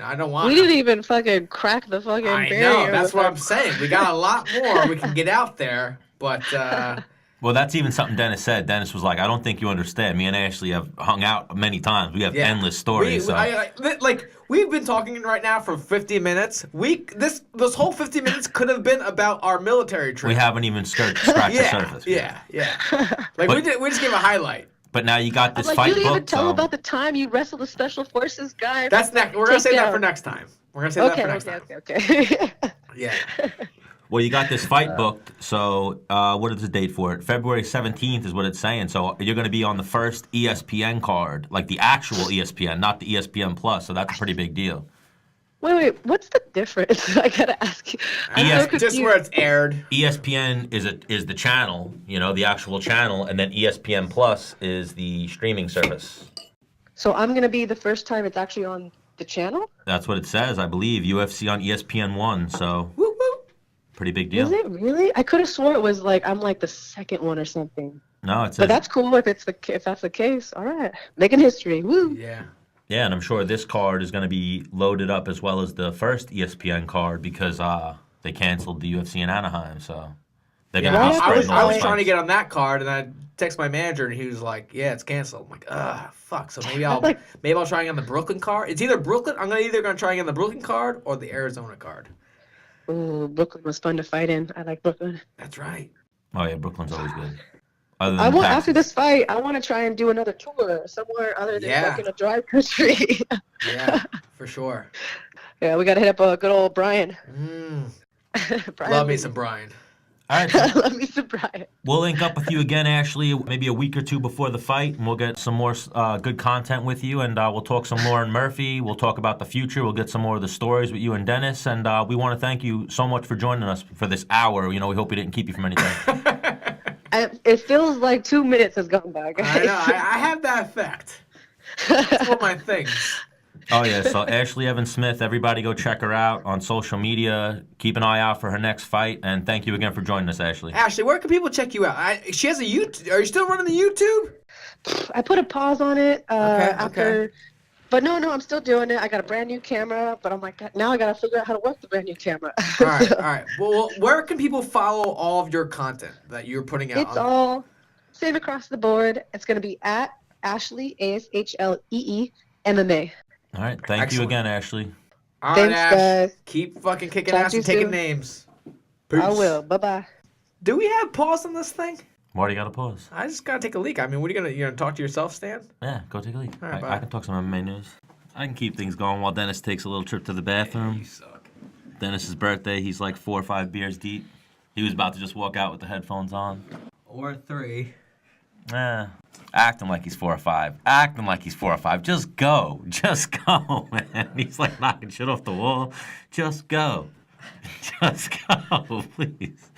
I don't want. We didn't even fucking crack the fucking barrier. I know. That's what I'm saying. We got a lot more we can get out there, but. Well, that's even something Dennis said. Dennis was like, I don't think you understand. Me and Ashley have hung out many times. We have endless stories. We've been talking right now for 50 minutes. This whole 50 minutes could have been about our military trip. We haven't even scratched the surface. Yeah. We just gave a highlight. But now you got this fight book. You didn't even tell about the time you wrestled a special forces guy. That's next. We're gonna say that for next time. Okay. Yeah. Well, you got this fight booked, so what is the date for it? February 17th is what it's saying. So you're going to be on the first ESPN card, like the actual ESPN, not the ESPN Plus. So that's a pretty big deal. Wait, what's the difference? I gotta ask you. I'm so Just where it's aired. ESPN is the channel, the actual channel, and then ESPN Plus is the streaming service. So I'm gonna be the first time it's actually on the channel? That's what it says, I believe. UFC on ESPN1, so Woo woo. pretty big deal. Is it really? I could have swore it was like I'm like the second one or something. No, it says. But that's cool if that's the case. All right, making history. Woo. Yeah. Yeah, and I'm sure this card is going to be loaded up as well as the first ESPN card because they canceled the UFC in Anaheim, so they're going to be spreading I all was the trying to fights. get on that card, and I text my manager, and he was like, "Yeah, it's canceled." I'm like, fuck." So maybe I'll try and get on the Brooklyn card. It's either Brooklyn. I'm either gonna try and get on the Brooklyn card or the Arizona card. Ooh, Brooklyn was fun to fight in. I like Brooklyn. That's right. Oh yeah, Brooklyn's always good. Other I than want Texas. after this fight. I want to try and do another tour somewhere other than Yeah. like in a dry country. Yeah, for sure. Yeah, we gotta hit up a good old Brian. Brian Love me some Brian. All right, so Love me some Brian. we'll link up with you again, Ashley, maybe a week or two before the fight, and we'll get some more good content with you, and we'll talk some more in Murphy. We'll talk about the future. We'll get some more of the stories with you and Dennis, and we want to thank you so much for joining us for this hour. We hope we didn't keep you from anything. It feels like 2 minutes has gone by, guys. I know. I have that effect. It's one of my things. Oh, yeah. So Ashlee Evans-Smith, everybody go check her out on social media. Keep an eye out for her next fight. And thank you again for joining us, Ashley. Ashley, where can people check you out? She has a YouTube. Are you still running the YouTube? I put a pause on it after. okay. But no, I'm still doing it. I got a brand new camera, but I'm like, now I got to figure out how to work the brand new camera. All right. Well, where can people follow all of your content that you're putting out? It's all same across the board. It's going to be at Ashlee, ASHLEE, MMA. All right. Thank you again, Ashley. All right, Thanks, Ash. guys. Keep fucking kicking Talk ass to and you taking soon. names. I Peace. will. Bye-bye. Do we have pause on this thing? Why do you got to pause? I just gotta take a leak. I mean, what are you gonna talk to yourself, Stan? Yeah, go take a leak. All right, bye. I can talk some MMA news. I can keep things going while Dennis takes a little trip to the bathroom. You suck. Dennis's birthday, he's like 4 or 5 beers deep. He was about to just walk out with the headphones on. Or 3. Acting like he's 4 or 5. Acting like he's 4 or 5. Just go. Just go, man. He's like knocking shit off the wall. Just go. Just go, please.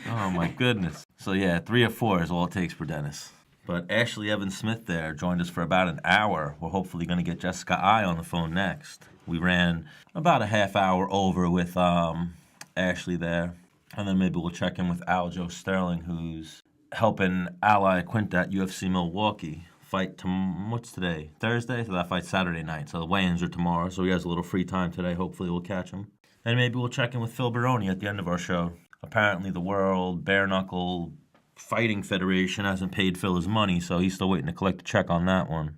Oh, my goodness. So, yeah, 3 or 4 is all it takes for Dennis. But Ashlee Evans-Smith there joined us for about an hour. We're hopefully going to get Jessica I on the phone next. We ran about a half hour over with Ashlee there. And then maybe we'll check in with Aljo Sterling, who's helping Iaquinta at UFC Milwaukee fight what's today? Thursday? So that fight's Saturday night. So the weigh-ins are tomorrow. So he has a little free time today. Hopefully we'll catch him. And maybe we'll check in with Phil Baroni at the end of our show. Apparently the World Bare Knuckle Fighting Federation hasn't paid Phil his money, so he's still waiting to collect a check on that one.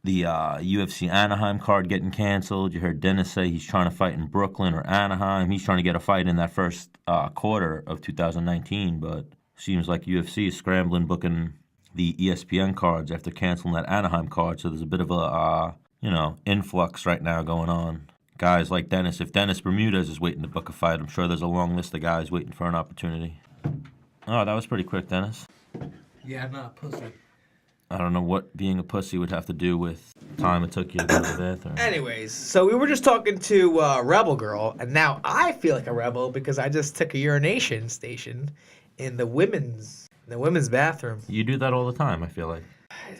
The UFC Anaheim card getting canceled. You heard Dennis say he's trying to fight in Brooklyn or Anaheim. He's trying to get a fight in that first quarter of 2019, but seems like UFC is scrambling booking the ESPN cards after canceling that Anaheim card. So there's a bit of a influx right now going on. Guys like Dennis, if Dennis Bermudez is waiting to book a fight, I'm sure there's a long list of guys waiting for an opportunity. Oh, that was pretty quick, Dennis. Yeah, I'm not a pussy. I don't know what being a pussy would have to do with the time it took you to go to the bathroom. Anyways, so we were just talking to Rebel Girl, and now I feel like a rebel because I just took a urination station in the women's bathroom. You do that all the time, I feel like.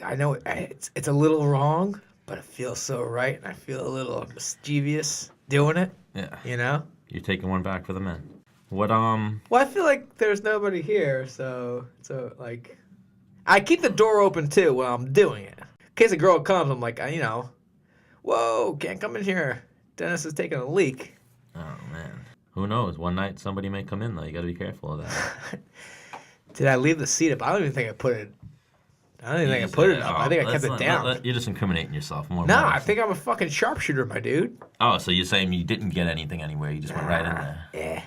I know it's a little wrong, but it feels so right, and I feel a little mischievous doing it. Yeah. You know? You're taking one back for the men. What, Well, I feel like there's nobody here, so like, I keep the door open too while I'm doing it. In case a girl comes, I'm like, whoa, can't come in here. Dennis is taking a leak. Oh, man. Who knows? One night somebody may come in, though. You gotta be careful of that. Did I leave the seat up? I don't even think I put it. I don't even think I put it up. I think I kept it down. You're just incriminating yourself more. No, I think I'm a fucking sharpshooter, my dude. Oh, so you're saying you didn't get anything anywhere. You just went right in there. Yeah.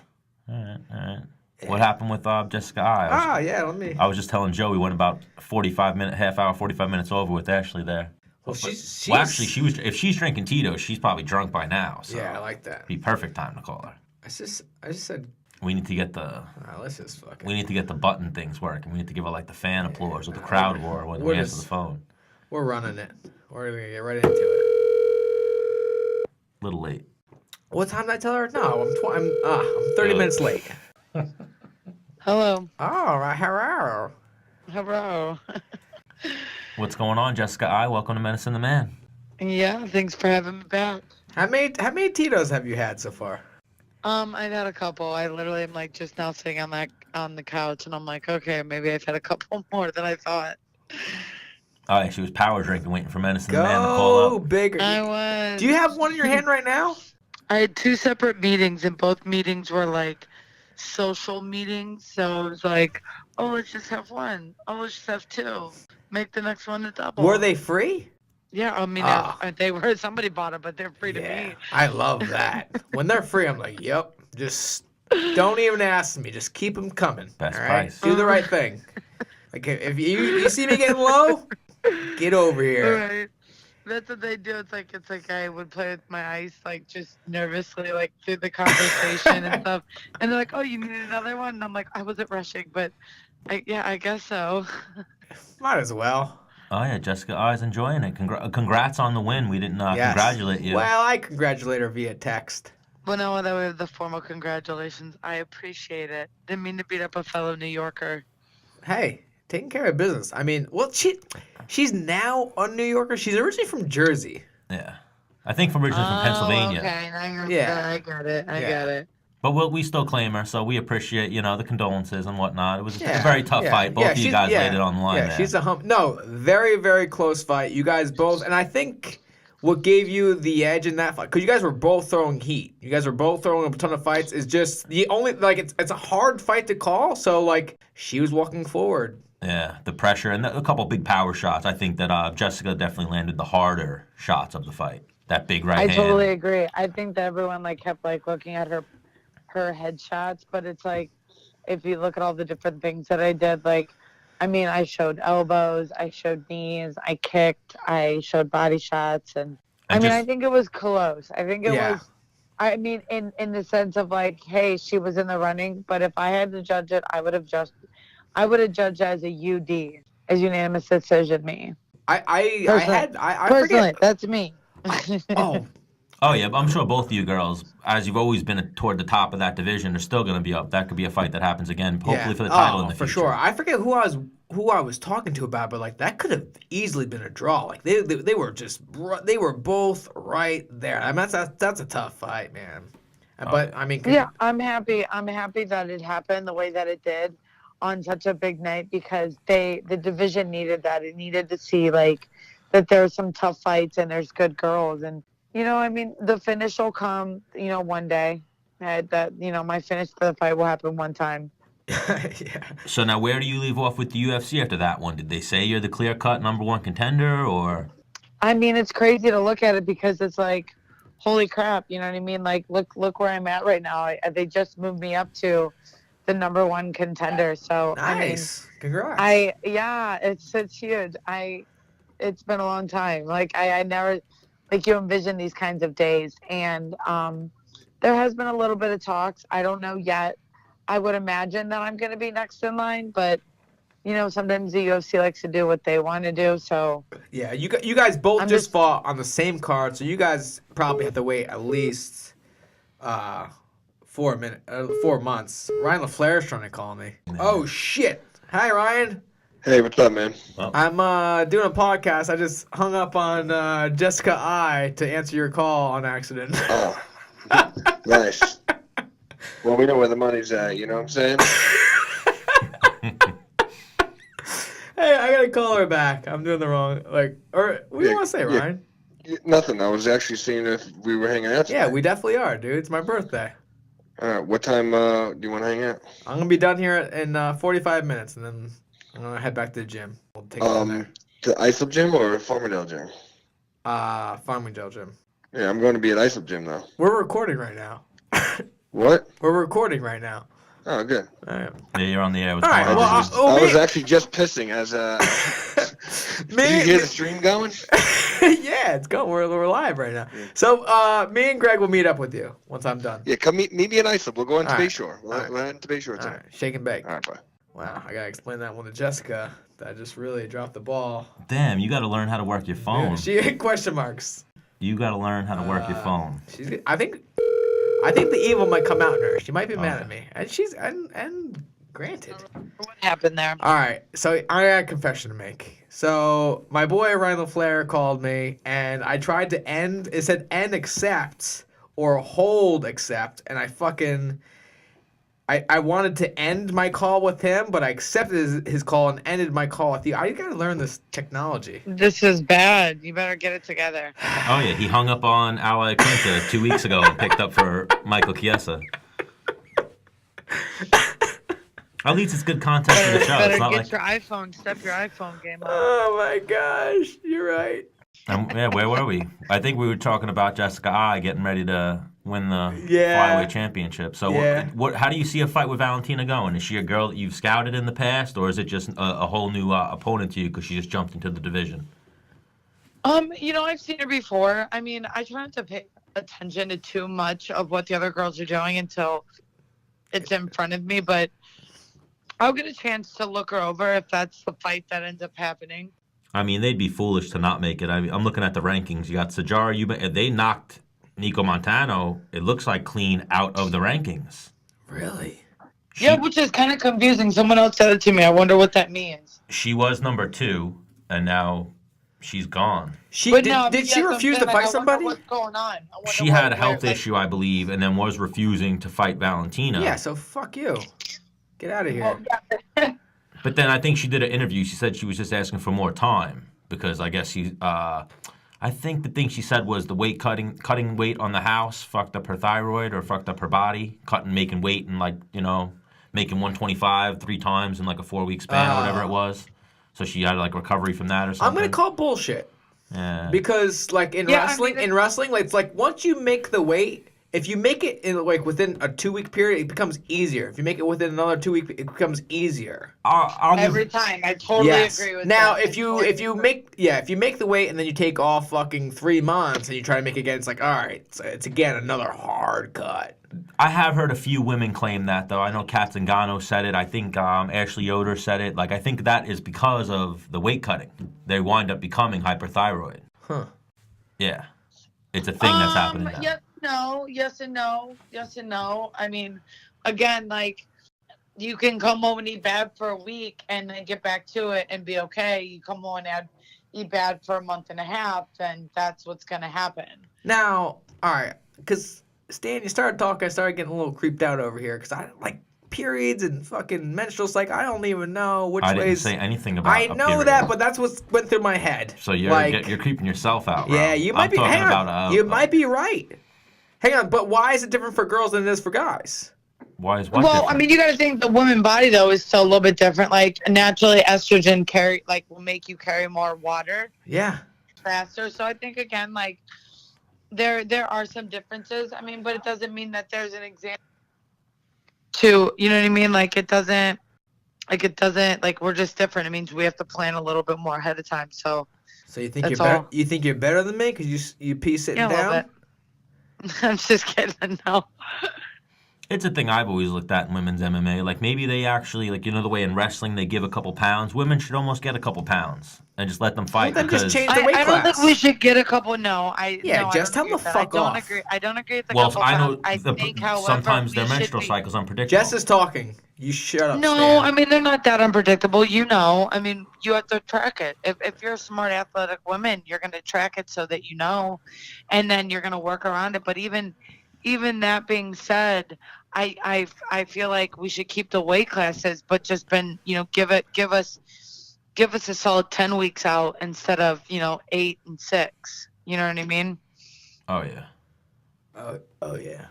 All right. What happened with Jessica I? Let me. I was just telling Joe we went about 45 minutes over with Ashley there. Well, she's actually, if she's drinking Tito's, she's probably drunk by now. So yeah, I like that. Be perfect time to call her. I just said. We need to get the. Let's just fucking. We need to get the button things working. We need to give her like the fan applause or the crowd roar when we answer the phone. We're running it. We're gonna get right into it. Little late. What time did I tell her? No, I'm 30 minutes late. Hello. All right, hello. Hello. What's going on, Jessica I? Welcome to Menace and The Man. Yeah, thanks for having me back. How many Tito's have you had so far? I've had a couple. I literally am like just now sitting on the couch, and I'm like, okay, maybe I've had a couple more than I thought. Oh, yeah, she was power drinking, waiting for Menace and The Man to call Go up. bigger. I was. Do you have one in your hand right now? I had 2 separate meetings, and both meetings were like social meetings. So it was like, oh, let's just have one. Oh, let's just have 2. Make the next one a double. Were they free? Yeah, I mean, they were. Somebody bought it, but they're free to me. I love that. When they're free, I'm like, yep. Just don't even ask me. Just keep them coming. Best all right? price. Do the right thing. Like if you see me getting low, get over here. Right. That's what they do. It's like I would play with my ice, like just nervously, like through the conversation and stuff. And they're like, "Oh, you need another one?" And I'm like, "I wasn't rushing, but I guess so." Might as well. Oh, yeah, Jessica I was enjoying it. Congrats on the win. We didn't congratulate you. Well, I congratulate her via text. Well, no, that was the formal congratulations. I appreciate it. Didn't mean to beat up a fellow New Yorker. Hey, taking care of business. I mean, well, she's now a New Yorker. She's originally from Jersey. Yeah. I think originally from Pennsylvania. Okay, now Yeah. I got it. I got it. But we still claim her, so we appreciate, the condolences and whatnot. It was a Yeah, very tough fight. Both of you guys laid it on the line there. She's a hump. No, very, very close fight. You guys both, and I think what gave you the edge in that fight, because you guys were both throwing heat. You guys were both throwing a ton of fights. Is just the only, like, it's a hard fight to call, so, like, she was walking forward. Yeah, the pressure and a couple big power shots. I think that Jessica definitely landed the harder shots of the fight. That big right hand. I totally agree. I think that everyone, like, kept, like, looking at her headshots, but it's like, if you look at all the different things that I did, like, I mean, I showed elbows, I showed knees, I kicked, I showed body shots, and I mean, I think it was close. I think it was, I mean, in the sense of like, hey, she was in the running, but if I had to judge it, I would have judged as a UD, as unanimous decision me. I personally, forget. that's me. Oh, yeah, but I'm sure both of you girls, as you've always been toward the top of that division, are still going to be up. That could be a fight that happens again, hopefully for the title in the future. For sure. I forget who I was talking to about, but like that could have easily been a draw. Like they were both right there. I mean, that's a tough fight, man. But I mean, yeah, I'm happy. I'm happy that it happened the way that it did on such a big night, because the division needed that. It needed to see like that there's some tough fights and there's good girls. And I mean, the finish will come, one day. My finish for the fight will happen one time. Yeah. So now where do you leave off with the UFC after that one? Did they say you're the clear-cut #1 contender, or? I mean, it's crazy to look at it because it's like, holy crap, you know what I mean? Like, look where I'm at right now. They just moved me up to the #1 contender. So, nice. I mean, congrats. it's huge. It's been a long time. Like, I never... Like, you envision these kinds of days, and there has been a little bit of talks. I don't know yet. I would imagine that I'm going to be next in line, but, sometimes the UFC likes to do what they want to do, so... Yeah, you guys both just fought on the same card, so you guys probably have to wait at least 4 months. Ryan LaFlare is trying to call me. Oh, shit. Hi, Ryan. Hey, what's up, man? Well, I'm doing a podcast. I just hung up on Jessica I to answer your call on accident. Oh, nice. Well, we know where the money's at, you know what I'm saying? Hey, I gotta call her back. I'm doing the wrong, what do you want to say, Ryan? Nothing. I was actually seeing if we were hanging out today. Yeah, we definitely are, dude. It's my birthday. All right, what time do you want to hang out? I'm gonna be done here in 45 minutes, and then I'm gonna head back to the gym. We'll take it from there. The Islip Gym or Farmingdale Gym? Farmingdale Gym. Yeah, I'm going to be at Islip Gym, though. We're recording right now. What? We're recording right now. Oh, good. All right. yeah, you're on the air. All right. Well, I was actually just pissing as Did you hear the stream going? Yeah, it's going. We're live right now. Yeah. So me and Greg will meet up with you once I'm done. Yeah, come meet me in Islip. We'll go into All Bayshore. We'll head into Bayshore All tonight. right. Shake and bake. All right, bye. Wow, I gotta explain that one to Jessica. That just really dropped the ball. Damn, you got to learn how to work your phone. Yeah, she hit question marks. You got to learn how to work your phone. I think the evil might come out in her. She might be mad Okay. at me, and she's and granted. What happened there? All right, so I got a confession to make. So my boy Ryan LaFlare called me, and I tried to end. It said end accept or hold accept, and I wanted to end my call with him, but I accepted his call and ended my call with you. I gotta learn this technology. This is bad. You better get it together. Oh, yeah. He hung up on Iaquinta 2 weeks ago and picked up for Michael Chiesa. At least it's good content for the show. Better It's not get like... your iPhone. Step your iPhone game up. Oh my gosh, you're right. Yeah, where were we? I think we were talking about Jessica Ai getting ready to win the Yeah. flyweight championship. So Yeah. how do you see a fight with Valentina going? Is she a girl that you've scouted in the past, or is it just a whole new opponent to you because she just jumped into the division? I've seen her before. I mean, I try not to pay attention to too much of what the other girls are doing until it's in front of me, but I'll get a chance to look her over if that's the fight that ends up happening. I mean, they'd be foolish to not make it. I'm looking at the rankings. You got Sajara. They knocked Nico Montano, it looks like, clean out of the rankings. Really? Yeah, which is kind of confusing. Someone else said it to me. I wonder what that means. She was number 2, and now she's gone. Did she refuse to fight somebody? What's going on? She had a health issue, I believe, and then was refusing to fight Valentina. Yeah, so fuck you. Get out of here. Well, yeah. But then I think she did an interview. She said she was just asking for more time because I guess I think the thing she said was the cutting weight on the house fucked up her thyroid or fucked up her body, making weight and making 125 3 times in like a 4-week span or whatever it was. So she had like recovery from that or something. I'm gonna call bullshit. Yeah. Because like wrestling, it's like once you make the weight, if you make it in like within a 2-week period, it becomes easier. If you make it within another 2 week, it becomes easier. Every time, I totally agree with now, that. if you make the weight and then you take off fucking 3 months and you try to make it again, it's like, all right, it's again another hard cut. I have heard a few women claim that, though. I know Katlyn Chookagian said it. I think Ashlee Yoder said it. Like, I think that is because of the weight cutting. They wind up becoming hyperthyroid. Huh. Yeah. It's a thing that's happening now. Yes and no. I mean, again, like, you can come home and eat bad for a week and then get back to it and be okay. You come home and eat bad for a month and a half, and that's what's going to happen. Now, all right, because Stan, you started talking, I started getting a little creeped out over here because I like periods and fucking menstrual cycle. I don't even know which ways. I didn't say anything about I know period. that, but that's what went through my head. So you're creeping yourself out, bro. Yeah, you might be. Talking Hang on, about, you might be right. Hang on, but why is it different for girls than it is for guys? Why is what Well, different? I mean, you got to think the woman body though is still a little bit different. Like naturally, estrogen will make you carry more water. Yeah. Faster. So I think again, like there are some differences. I mean, but it doesn't mean that there's an example to, you know what I mean? Like it doesn't, like we're just different. It means we have to plan a little bit more ahead of time. So you think you're better? You think you're better than me because you pee sitting yeah, a little down? bit. I'm just kidding. No. It's a thing I've always looked at in women's MMA. Like, maybe they actually, like, the way in wrestling they give a couple pounds. Women should almost get a couple pounds and just let them fight. Well, then because just change the weight I don't class. think we should get a couple. No, just tell them to fuck off. I don't agree with the well, couple I know pounds. I think, however, sometimes we their should menstrual be- cycle's unpredictable. Jess is talking. You shut up. No, Stan. I mean they're not that unpredictable. You know, I mean you have to track it. If you're a smart, athletic woman, you're going to track it so that you know, and then you're going to work around it. But even that being said, I feel like we should keep the weight classes, but just give us a solid 10 weeks out instead of 8 and 6. You know what I mean? Oh yeah. Oh yeah.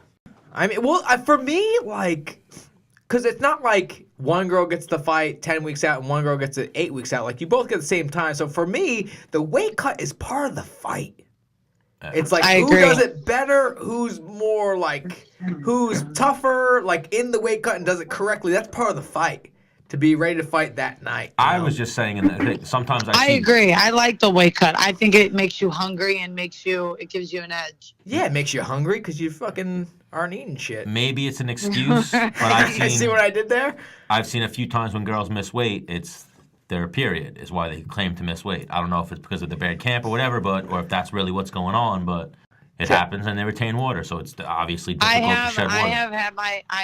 I mean, well, for me, like, because it's not like one girl gets the fight 10 weeks out and one girl gets it 8 weeks out. Like, you both get the same time. So for me, the weight cut is part of the fight. It's like, I who agree. does it better? Who's more, like, who's tougher, like, in the weight cut and does it correctly? That's part of the fight. To be ready to fight that night. I was just saying that sometimes I agree. I like the weight cut. I think it makes you hungry and it gives you an edge. Yeah, it makes you hungry because you fucking aren't eating shit. Maybe it's an excuse, but I've You see seen what I did there? I've seen a few times when girls miss weight, it's their period is why they claim to miss weight. I don't know if it's because of the bad camp or whatever, or if that's really what's going on, but it happens and they retain water, so it's obviously difficult to shed water. I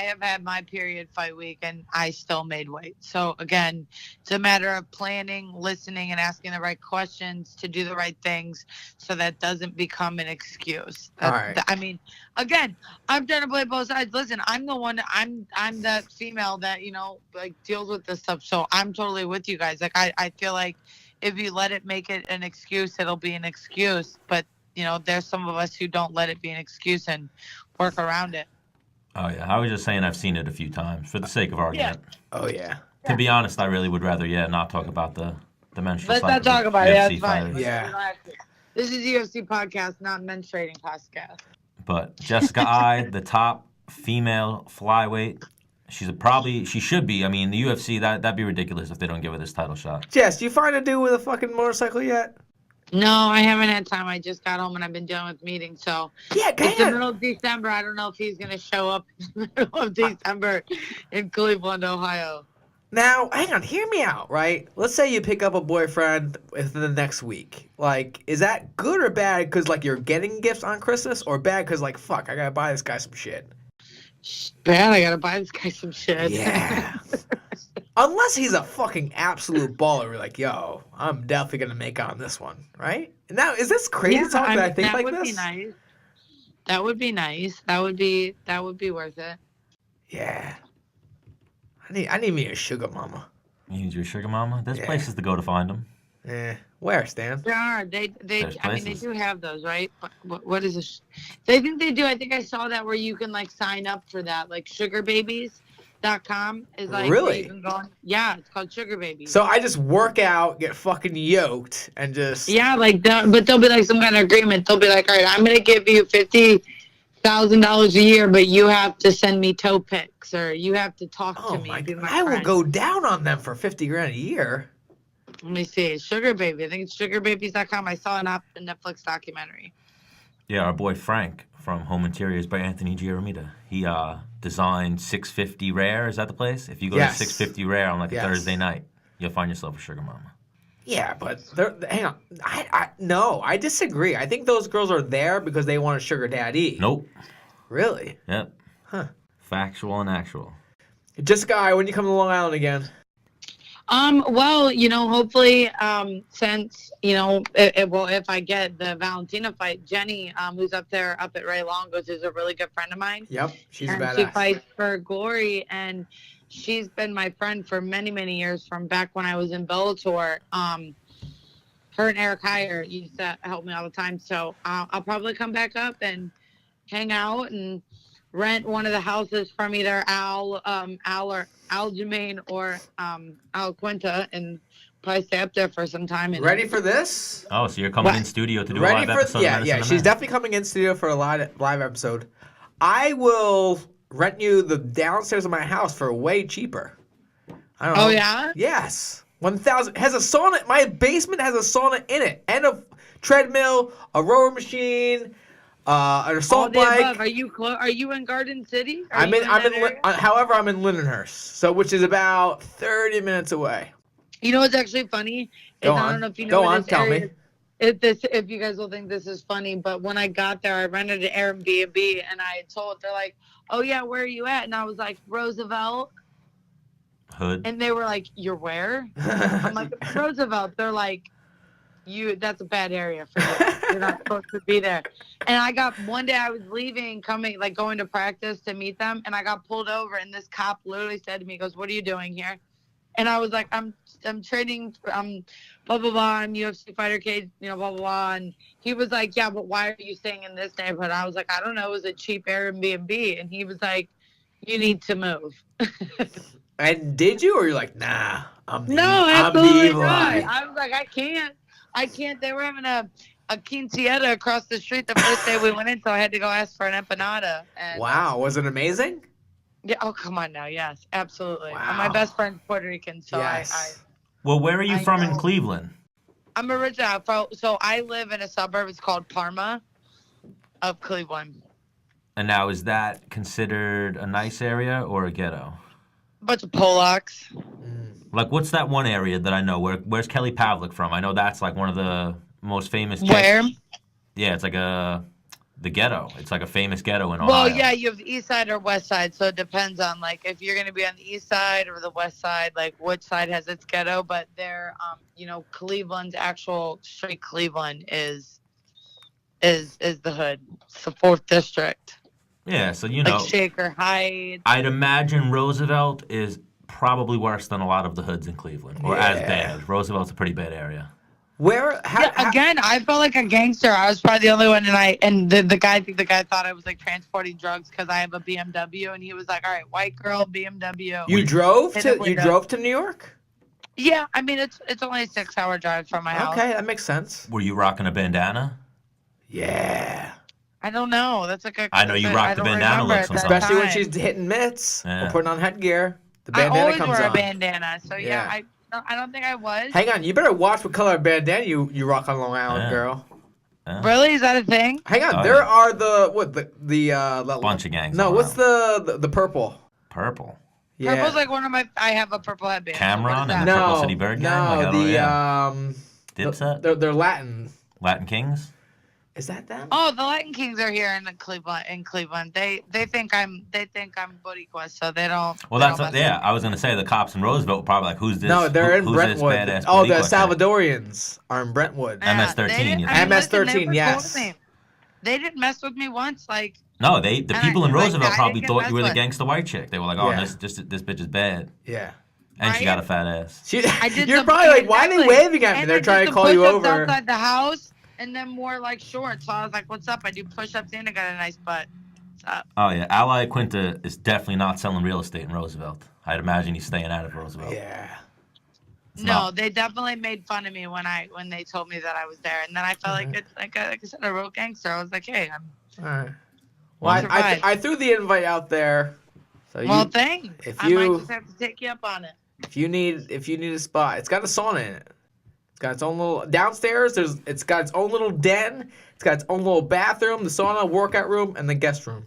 have had my period fight week and I still made weight. So again, it's a matter of planning, listening, and asking the right questions to do the right things, so that doesn't become an excuse. All right. I mean, again, I'm trying to play both sides. Listen, I'm the one. I'm that female that like deals with this stuff. So I'm totally with you guys. Like I feel like if you let it make it an excuse, it'll be an excuse. But there's some of us who don't let it be an excuse and work around it. Oh, yeah. I was just saying I've seen it a few times for the sake of argument. Yeah. Oh, yeah. To be honest, I really would rather, not talk about the menstrual cycle. Let's not talk about it. That's fighters. fine. Yeah. This is UFC podcast, not menstruating podcast. But Jessica Eye, the top female flyweight, she should be. I mean, the UFC, that'd be ridiculous if they don't give her this title shot. Jess, do you find a dude with a fucking motorcycle yet? No, I haven't had time. I just got home and I've been dealing with meetings. So it's the middle of December. I don't know if he's going to show up in the middle of December in Cleveland, Ohio. Now, hang on. Hear me out, right? Let's say you pick up a boyfriend within the next week. Like, is that good or bad because, like, you're getting gifts on Christmas? Or bad because, like, fuck, I got to buy this guy some shit? Bad, I got to buy this guy some shit. Yeah. Unless he's a fucking absolute baller, we're like, yo, I'm definitely gonna make on this one, right? Now, is this crazy talk that I think like this? That would be nice. That would be nice. That would be worth it. Yeah. I need me a sugar mama. You need your sugar mama? There's places to go to find them. Yeah. Where, Stan? There are. They do have those, right? What is this? I think they do. I think I saw that where you can like sign up for that, like sugarbabies.com is like really? You can go on. Yeah, it's called Sugar Babies. So I just work out, get fucking yoked, and just but there'll be like some kind of agreement. They'll be like, all right, I'm gonna give you $50,000 a year, but you have to send me toe pics or you have to talk to me. My God. I will go down on them for $50,000 a year. Let me see. Sugar Baby. I think it's sugarbabies.com. I saw a Netflix documentary. Yeah, our boy Frank from Home Interiors by Anthony Giaramita. He designed 650 Rare. Is that the place? If you go to 650 Rare on like a Thursday night, you'll find yourself a sugar mama. Yeah, but hang on. No, I disagree. I think those girls are there because they want a sugar daddy. Nope. Really? Yep. Huh. Factual and actual. Jessica, when you come to Long Island again? Well, hopefully, since, if I get the Valentina fight, Jenny, who's up at Ray Longo's, is a really good friend of mine. Yep, she's and badass. She fights for Glory, and she's been my friend for many, many years from back when I was in Bellator. Her and Eric Heyer used to help me all the time, so I'll probably come back up and hang out and rent one of the houses from either Al or Aljamain or Iaquinta and probably stay up there for some time. And ready for this? Oh, so you're coming in studio to do a live episode? Yeah, she's definitely coming in studio for a live episode. I will rent you the downstairs of my house for way cheaper. I don't know. Oh, yeah? Yes. 1,000. Has a sauna. My basement has a sauna in it. And a treadmill, a rower machine, an assault bike. Above. Are you in Garden City? However, I'm in Lindenhurst, so which is about 30 minutes away. You know what's actually funny? I don't know if you know. Go on, tell me. If you guys will think this is funny, but when I got there, I rented an Airbnb, and I they're like, "Oh yeah, where are you at?" And I was like, "Roosevelt." Hood. And they were like, "You're where?" I'm like, "Roosevelt." They're like, that's a bad area for you. You're not supposed to be there. And one day I was leaving, going to practice to meet them, and I got pulled over, and this cop literally said to me, he goes, "What are you doing here?" And I was like, I'm training, blah, blah, blah, I'm UFC fighter cage, blah, blah, blah. And he was like, "Yeah, but why are you staying in this neighborhood?" I was like, "I don't know, it was a cheap Airbnb." And he was like, "You need to move." And did you, or you're like, "Nah, I'm the evil eye." I was like, I can't. They were having a quinceañera across the street the first day we went in, so I had to go ask for an empanada. And, wow, was it amazing? Yeah. Oh, come on now. Yes, absolutely. Wow. My best friend's Puerto Rican, so yes. Well, where are you from in Cleveland? I'm original. So I live in a suburb. It's called Parma of Cleveland. And now, is that considered a nice area or a ghetto? Bunch of Polacks. Like, what's that one area that I know? Where's Kelly Pavlik from? I know that's like one of the most famous. Where? Yeah, it's like the ghetto. It's like a famous ghetto in Ohio. Well, yeah, you have the east side or west side, so it depends on like if you're gonna be on the east side or the west side, like which side has its ghetto. But they're, Cleveland's actual straight Cleveland is the hood. It's the 4th district. Yeah, so Like Shaker Heights. I'd imagine Roosevelt is probably worse than a lot of the hoods in Cleveland, or as bad. Roosevelt's a pretty bad area. Again, I felt like a gangster. I was probably the only one, and the guy thought I was like transporting drugs because I have a BMW, and he was like, "All right, white girl, BMW." You drove to New York? Yeah, I mean it's only a 6-hour drive from my house. Okay, that makes sense. Were you rocking a bandana? Yeah. I don't know. That's like I know you rock the bandana look sometimes. Especially when she's hitting mitts or putting on headgear. The bandana I always comes wear on. a bandana, so yeah, I don't think I was. Hang on, you better watch what color bandana you rock on Long Island, girl. Really? Is that a thing? Hang on, are the bunch of gangs. No, what's the purple? Purple. Yeah. Purple's like one of my. I have a purple headband. Cameron and the Purple City Bird Gang. Dipset. They're Latin. Latin Kings. Is that them? Oh, the Latin Kings are here in Cleveland. They think I'm Boricua, so they don't. Well, I was gonna say the cops in Roosevelt were probably like, who's this? No, they're in Brentwood. This Oh, the Salvadorians are in Brentwood. MS-13. MS-13, yes. They didn't mess with me once, like. No, the people in Roosevelt probably thought you were the gangsta white chick. They were like, oh, this bitch is bad. Yeah. And she got a fat ass. You're probably like, why are they waving at me? They're trying to call you over. Outside the house. And then more like shorts. So I was like, what's up? I do push-ups and I got a nice butt. What's up? Oh, yeah. Iaquinta is definitely not selling real estate in Roosevelt. I'd imagine he's staying out of Roosevelt. Yeah. They definitely made fun of me when they told me that I was there. And then I felt like it's like I said, a real gangster. I was like, hey, I'm... All right. Well, I threw the invite out there. So thanks. I might just have to take you up on it. If you need a spot, it's got a sauna in it. It's got its own little downstairs. It's got its own little den. It's got its own little bathroom, the sauna, workout room, and the guest room.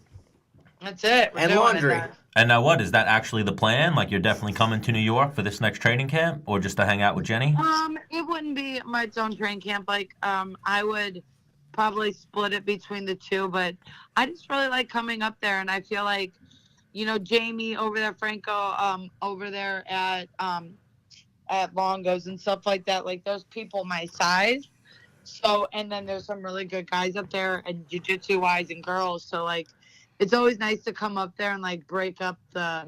That's it. And laundry. And now what? Is that actually the plan? Like you're definitely coming to New York for this next training camp, or just to hang out with Jenny? It wouldn't be my own training camp. Like, I would probably split it between the two, but I just really like coming up there, and I feel like, Jamie over there, Franco, over there at Longos and stuff like that. Like, there's people my size. So, and then there's some really good guys up there, and jiu-jitsu wise and girls. So, like, it's always nice to come up there and like break up the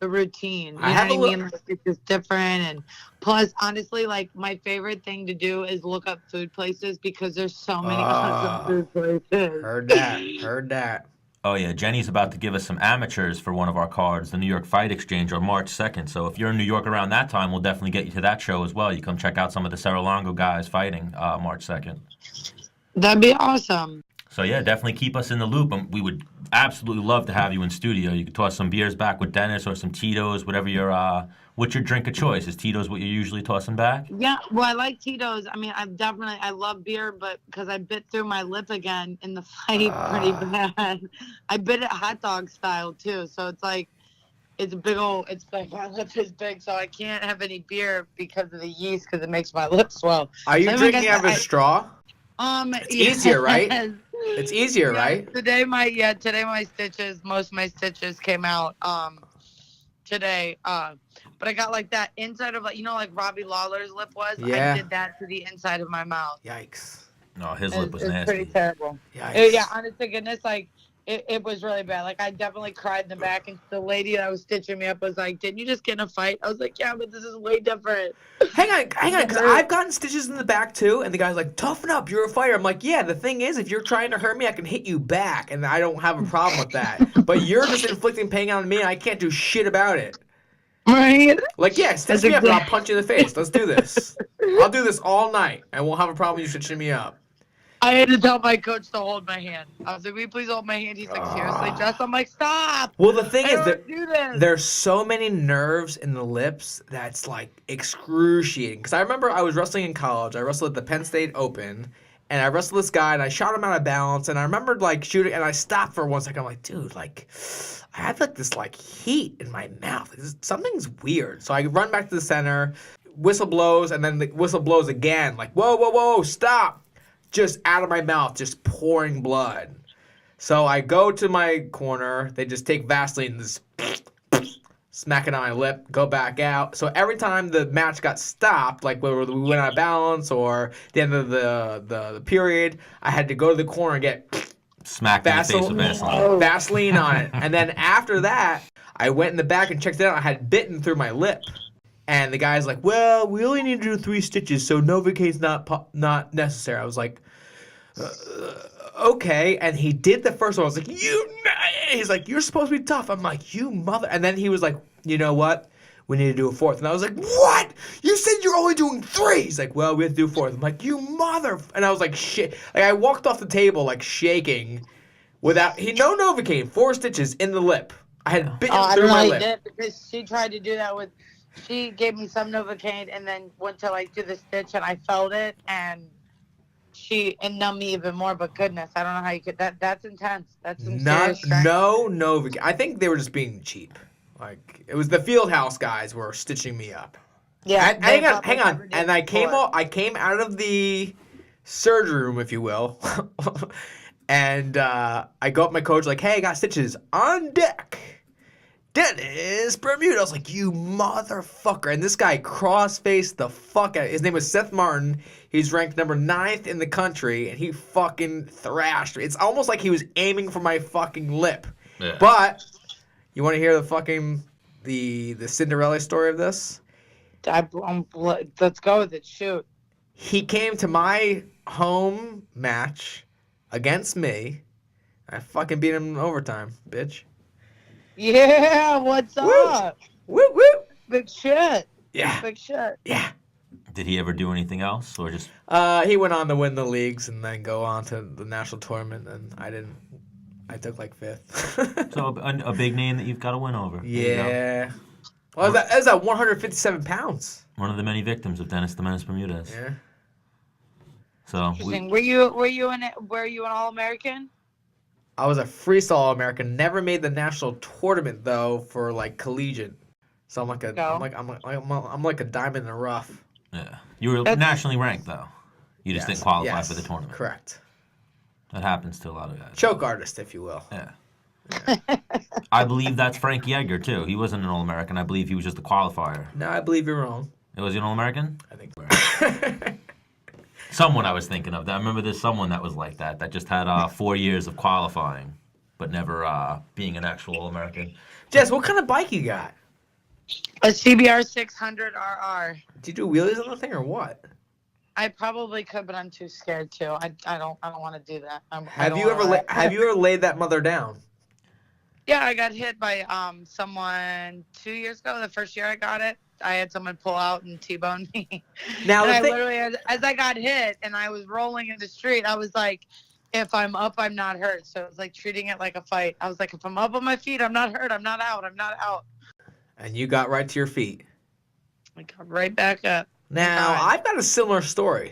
routine. You know what I mean? Like, it's just different, and plus, honestly, like my favorite thing to do is look up food places because there's so many awesome food places. Heard that. Oh yeah, Jenny's about to give us some amateurs for one of our cards, the New York Fight Exchange on March 2nd. So if you're in New York around that time, we'll definitely get you to that show as well. You come check out some of the Serra-Longo guys fighting March 2nd. That'd be awesome. So yeah, definitely keep us in the loop. We would absolutely love to have you in studio. You could toss some beers back with Dennis or some Tito's, whatever what's your drink of choice? Is Tito's what you're usually tossing back? Yeah, well, I like Tito's. I mean, I love beer, but because I bit through my lip again in the fight pretty bad. I bit it hot dog style too, so it's like, it's like my lip is big, so I can't have any beer because of the yeast because it makes my lip swell. Are you drinking out of a straw? It's easier, right? It's easier, right? Today my stitches, most of my stitches came out today. But I got like that inside of like Robbie Lawler's lip was. Yeah. I did that to the inside of my mouth. Yikes. No, his lip was nasty. nasty. Pretty terrible. Yikes. Yeah, honest to goodness, like it was really bad. Like I definitely cried in the back, and the lady that was stitching me up was like, "Didn't you just get in a fight?" I was like, "Yeah, but this is way different." Hang on, because I've gotten stitches in the back too, and the guy's like, "Toughen up, you're a fighter." I'm like, "Yeah, the thing is, if you're trying to hurt me, I can hit you back, and I don't have a problem with that. But you're just inflicting pain on me, and I can't do shit about it." Right? Like, yeah, stitch me up, and I'll punch you in the face. Let's do this. I'll do this all night, and we'll have a problem you stitching me up. I had to tell my coach to hold my hand. I was like, "Will you please hold my hand?" He's like, "Seriously, Jess?" I'm like, "Stop!" Well, the thing is that do this. there's so many nerves in the lips that's like excruciating. Because I remember I was wrestling in college. I wrestled at the Penn State Open, And I wrestled this guy, and I shot him out of balance. And I remembered, like, shooting, and I stopped for 1 second. I'm like, dude, like, I had, like, this, like, heat in my mouth. Something's weird. So I run back to the center, whistle blows, and then the whistle blows again. Like, whoa, whoa, whoa, stop. Just out of my mouth, just pouring blood. So I go to my corner. They just take Vaseline and just smack it on my lip, go back out. So every time the match got stopped, like whether we went out of balance or the end of the period, I had to go to the corner and get Smacked in the face with Vaseline. Vaseline on it. And then after that, I went in the back and checked it out. I had bitten through my lip. And the guy's like, well, we only need to do 3 stitches, so Novocaine's not necessary. I was like, okay. And he did the first one. I was like, he's like, you're supposed to be tough. I'm like, you mother. And then he was like, you know what? We need to do a 4th. And I was like, what? You said you're only doing 3. He's like, well, we have to do a 4th. I'm like, you mother. And I was like, shit. Like, I walked off the table, like, shaking without, no Novocaine, 4 stitches in the lip. I had bitten through my lip. Did because she tried to do that with, she gave me some Novocaine and then went to, like, do the stitch and I felt it and it numbed me even more, but goodness, I don't know how you could, that's intense. That's some serious strength. No Novocaine. I think they were just being cheap. Like, it was the Fieldhouse guys were stitching me up. Yeah. Hang on. And I came out of the surgery room, if you will, and I go up to my coach like, hey, I got stitches on deck. Dennis Bermuda. I was like, you motherfucker. And this guy cross-faced the fuck out. His name was Seth Martin. He's ranked number 9th in the country, and he fucking thrashed me. It's almost like he was aiming for my fucking lip. Yeah. But you want to hear the fucking the Cinderella story of this? Let's go with it. Shoot. He came to my home match against me. I fucking beat him in overtime, bitch. Yeah, what's up? Woo, woo. Big shit. Yeah. Big shit. Yeah. Did he ever do anything else, or just? He went on to win the leagues and then go on to the national tournament, and I didn't. I took like 5th. So a big name that you've got to win over. Yeah. Well, that was at 157 pounds. One of the many victims of Dennis the Menace Bermudez. Yeah. So were you an All-American? I was a freestyle All-American. Never made the national tournament though for like collegiate. So I'm like I'm like a diamond in the rough. Yeah. You were nationally ranked though. You just didn't qualify for the tournament. Correct. That happens to a lot of guys. Choke artist, if you will. Yeah. I believe that's Frankie Edgar too. He wasn't an All-American. I believe he was just a qualifier. No, I believe you're wrong. It was an All-American? I think so. Someone I was thinking of. I remember there's someone that was like that just had 4 years of qualifying, but never being an actual All-American. Jess, what kind of bike you got? A CBR 600 RR. Did you do wheelies on the thing or what? I probably could, but I'm too scared to. I don't want to do that. Have you ever laid that mother down? Yeah, I got hit by someone 2 years ago. The first year I got it, I had someone pull out and T-bone me. Now, and I literally, as I got hit and I was rolling in the street, I was like, if I'm up, I'm not hurt. So it was like treating it like a fight. I was like, if I'm up on my feet, I'm not hurt. I'm not out. I'm not out. And you got right to your feet. I got right back up. Now, I've got a similar story.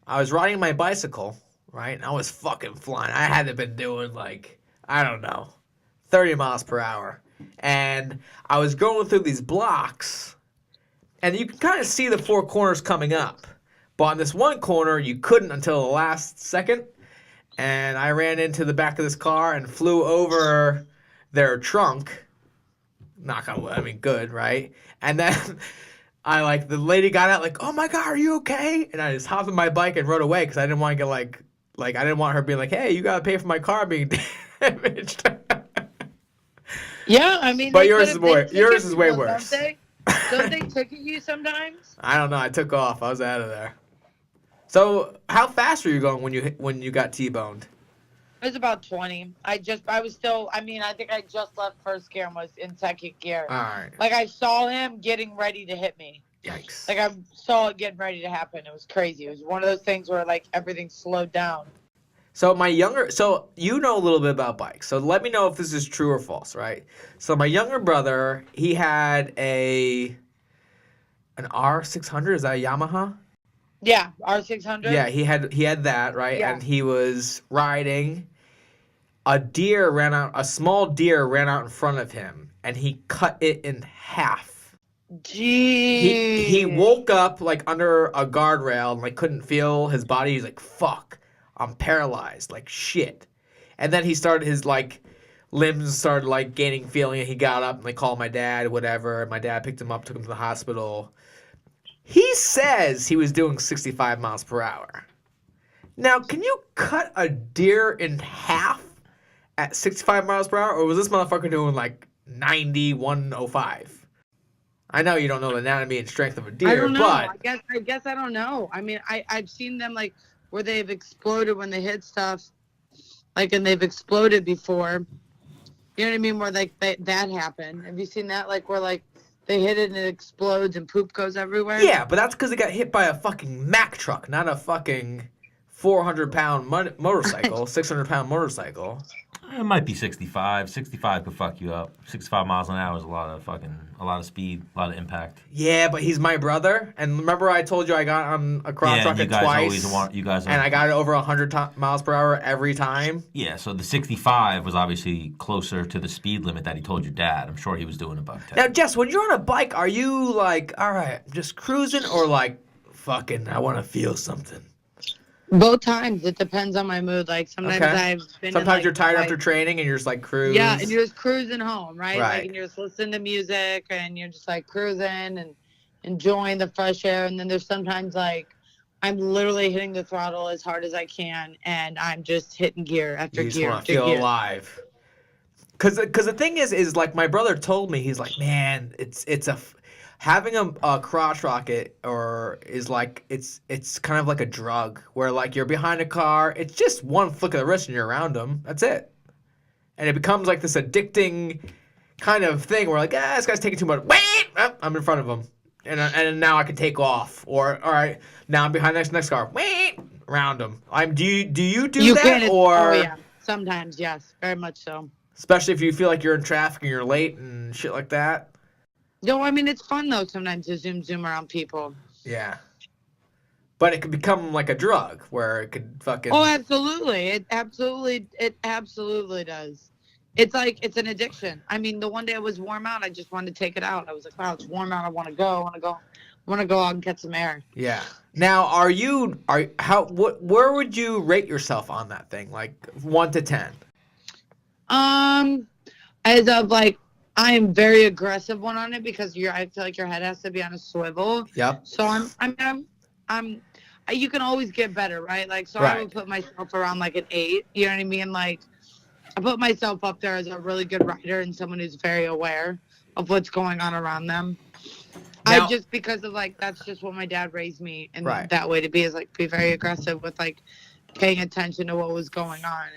I was riding my bicycle, right? And I was fucking flying. I had to been doing like, I don't know, 30 miles per hour. And I was going through these blocks, and you can kind of see the 4 corners coming up. But on this one corner, you couldn't until the last second. And I ran into the back of this car and flew over their trunk. Knock on wood, I mean, good, right? And then the lady got out like, oh my God, are you okay? And I just hopped on my bike and rode away because I didn't want to get like I didn't want her being like, hey, you got to pay for my car being damaged. Yeah, I mean, but yours is way worse. Don't they ticket you sometimes? I don't know. I took off. I was out of there. So how fast were you going when you got T-boned? It was about 20. I think I just left first gear and was in second gear. All right. Like, I saw him getting ready to hit me. Yikes. Like, I saw it getting ready to happen. It was crazy. It was one of those things where, like, everything slowed down. So you know a little bit about bikes. So let me know if this is true or false, right? So my younger brother, he had an R600. Is that a Yamaha? Yeah, R600. Yeah, he had that, right? Yeah. And he was riding. A small deer ran out in front of him, and he cut it in half. He Gee. woke up like under a guardrail and like couldn't feel his body. He's like, "Fuck, I'm paralyzed, like shit." And then he started his like limbs started like gaining feeling, and he got up and they called my dad, whatever. And my dad picked him up, took him to the hospital. He says he was doing 65 miles per hour. Now, can you cut a deer in half at 65 miles per hour, or was this motherfucker doing like 90, 105? I know you don't know the anatomy and strength of a deer, I don't know. but I guess I don't know. I mean, I've seen them like where they've exploded when they hit stuff, like, and they've exploded before. You know what I mean? Where like that happened. Have you seen that? Like where like they hit it and it explodes and poop goes everywhere. yeah, but that's because it got hit by a fucking Mack truck, not a fucking 400-pound motorcycle, 600-pound motorcycle. It might be 65. 65 could fuck you up. 65 miles an hour is a lot of speed, a lot of impact. Yeah, but he's my brother, and remember I told you I got on a crotch rocket twice, and I got it over 100 miles per hour every time. Yeah, so the 65 was obviously closer to the speed limit that he told your dad. I'm sure he was doing about 10. Now, Jess, when you're on a bike, are you like, all right, just cruising, or like, fucking, I want to feel something? Both times. It depends on my mood. Like sometimes I've been. Sometimes like, you're tired after training and you're just like cruise. Yeah, and you're just cruising home, right? Right. Like, and you're just listening to music and you're just like cruising and enjoying the fresh air. And then there's sometimes like I'm literally hitting the throttle as hard as I can and I'm just hitting gear after you just gear want after to feel gear. alive. Cause the thing is like my brother told me, he's like, man, having a crotch rocket is like it's kind of like a drug where like you're behind a car, it's just one flick of the wrist and you're around them. That's it. And it becomes like this addicting kind of thing where like, this guy's taking too much. Wait, I'm in front of him, and now I can take off. Or all right, now I'm behind the next car. Wait, around him. Do you do that or? Oh yeah, sometimes yes, very much so. Especially if you feel like you're in traffic and you're late and shit like that. No, I mean it's fun though sometimes to zoom around people. Yeah. But it could become like a drug where it could fucking. Oh, absolutely! It absolutely does. It's like it's an addiction. I mean, the one day it was warm out, I just wanted to take it out. I was like, wow, it's warm out. I want to go out and get some air. Yeah. Now, where would you rate yourself on that thing? Like 1 to 10? As of like, I am very aggressive one on it because I feel like your head has to be on a swivel. Yep. So I'm you can always get better, right? Like, so Right. I would put myself around like an 8. You know what I mean? Like, I put myself up there as a really good rider and someone who's very aware of what's going on around them. Now, I just because of like that's just what my dad raised me in Right. that way to be is like be very aggressive with like paying attention to what was going on.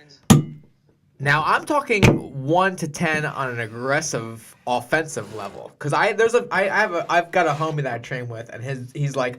Now I'm talking 1 to 10 on an aggressive offensive level, because I've got a homie that I train with, and he's like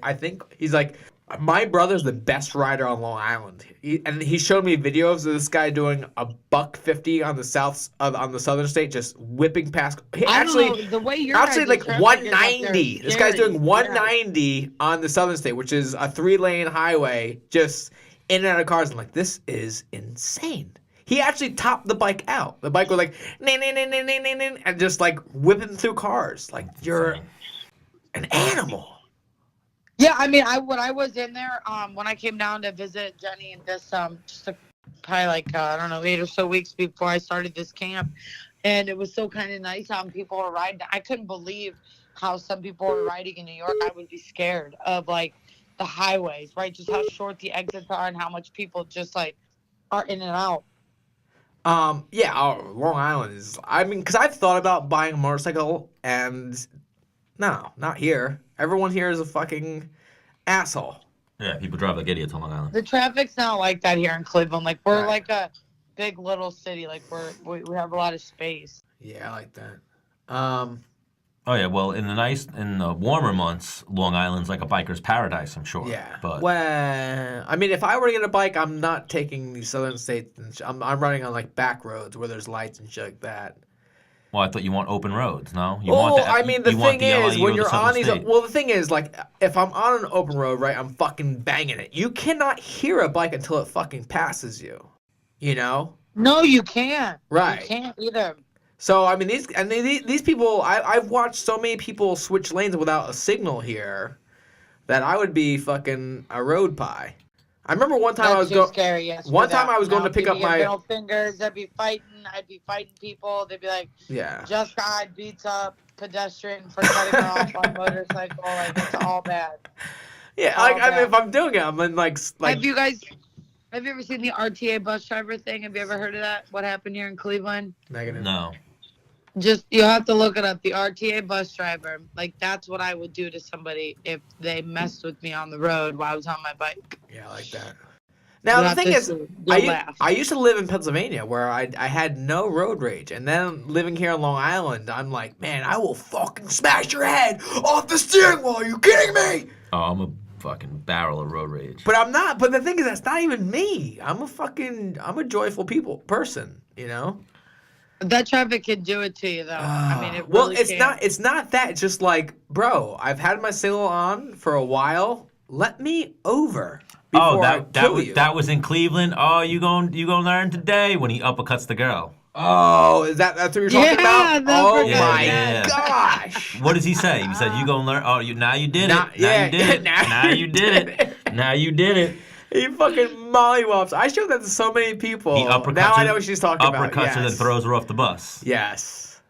my brother's the best rider on Long Island, and he showed me videos of this guy doing a $150 on the southern state, just whipping past. I don't know, the way you're actually like traffic is up there 190. is This guy's scary. doing 190 on the southern state, which is a 3-lane highway, just in and out of cars. I'm like, this is insane. He actually topped the bike out. The bike was like, and just like whipping through cars. Like, you're an animal. Yeah, I mean, when I was in there, when I came down to visit Jenny and this, probably like, I don't know, 8 or so weeks before I started this camp, and it was so kind of nice how people were riding. I couldn't believe how some people were riding in New York. I would be scared of like the highways, right? Just how short the exits are and how much people just like are in and out. Long Island is, I mean, because I've thought about buying a motorcycle, and no, not here. Everyone here is a fucking asshole. Yeah, people drive like idiots on Long Island. The traffic's not like that here in Cleveland. Like, we're Right. like a big little city. Like, we have a lot of space. Yeah, I like that. Oh yeah, well in the warmer months, Long Island's like a biker's paradise, I'm sure. Yeah. But Well, I mean, if I were to get a bike, I'm not taking the southern states. I'm running on like back roads where there's lights and shit like that. Well, I thought you want open roads. No, you Well, want the. I mean, the you want thing is, LIU when or you're the Southern on these, State. well, the thing is, like, if I'm on an open road, right, I'm fucking banging it. You cannot hear a bike until it fucking passes you. You know? No, you can't. Right. You can't either. So I mean, these people, I've watched so many people switch lanes without a signal here, that I would be fucking a road pie. I remember one time That's I was too going. scary. Yes. One for time that. I was going Now, to pick give up me your my. middle fingers. I'd be fighting people. They'd be like, Yeah. just guy beats up pedestrian for cutting her off on motorcycle. Like, it's all bad. Yeah, all like I mean, bad. if I'm doing it, I'm in like. Have you ever seen the RTA bus driver thing? Have you ever heard of that? What happened here in Cleveland? Negative. No. Just, you have to look it up. The RTA bus driver. Like, that's what I would do to somebody if they messed with me on the road while I was on my bike. Yeah, I like that. Now You the have thing to is, you'll laugh. I used to live in Pennsylvania where I had no road rage, and then living here on Long Island, I'm like, man, I will fucking smash your head off the steering wheel. Are you kidding me? Oh, I'm a fucking barrel of road rage. But I'm not. But the thing is, that's not even me. I'm a joyful person. You know. That traffic can do it to you, though. I mean, it Well, really it's can. not. It's not that. It's just like, bro, I've had my signal on for a while. Let me over. Oh, I kill you. that was in Cleveland. Oh, you gonna learn today when he uppercuts the girl. Oh, that's what you're talking about? that's Oh what- my yeah. gosh. What does he say? He said, "You gonna learn." Oh, now you did it. Nah, yeah, you did it. now Now you you did it. Now you did it. He fucking mollywops. I showed that to so many people. He uppercuts Now her, I know what she's talking about. uppercuts her, then Yes. throws her off the bus. Yes.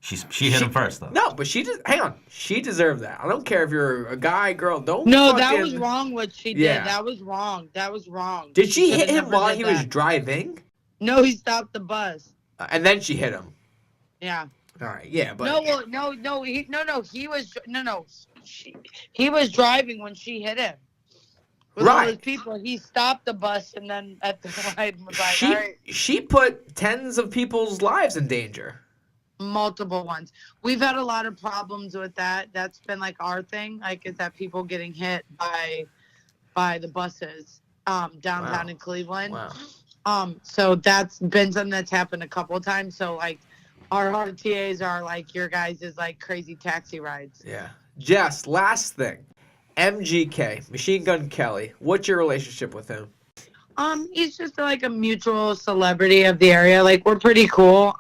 She hit him first, though. No, but hang on. She deserved that. I don't care if you're a guy, girl. Don't. No, fucking, that was wrong what she did. Yeah. That was wrong. That was wrong. Did she should've hit him never while did he was that. driving? No, he stopped the bus. And then she hit him. Yeah. All right. Yeah, but No, he was driving when she hit him. With all Right. those people, he stopped the bus and then at the light was like, all right, she put tens of people's lives in danger. multiple ones. We've had a lot of problems with that. That's been like our thing, like is that people getting hit by the buses downtown Wow. in Cleveland. Wow. So that's been something that's happened a couple of times. So like our RTAs are like your guys' is like crazy taxi rides. Yeah. Jess, last thing. MGK, Machine Gun Kelly. What's your relationship with him? He's just like a mutual celebrity of the area. Like we're pretty cool.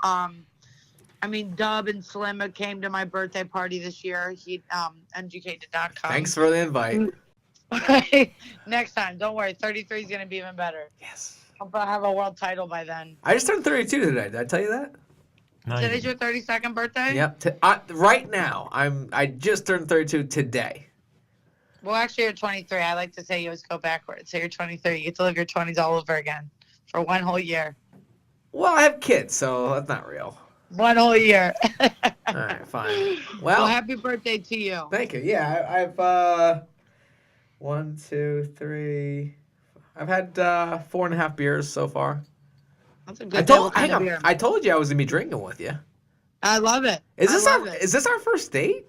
I mean, Dub and Slim came to my birthday party this year. He MGK did not come. Thanks for the invite. Next time, don't worry. 33 is gonna be even better. Yes. I'll probably have a world title by then. I just turned 32 today. Did I tell you that? No, you Today's didn't. your 32nd birthday? Yep. Right now, I just turned 32 today. Well, actually, you're 23. I like to say you always go backwards. So you're 23. You get to live your 20s all over again for one whole year. Well, I have kids, so that's not real. One whole year. All right, fine. Well, Well, happy birthday to you. thank you. Yeah, I've 1, 2, 3. I've had 4.5 beers so far. That's a good deal. Hang on. I told you I was gonna be drinking with you. I love it. Is I love it. this our first date?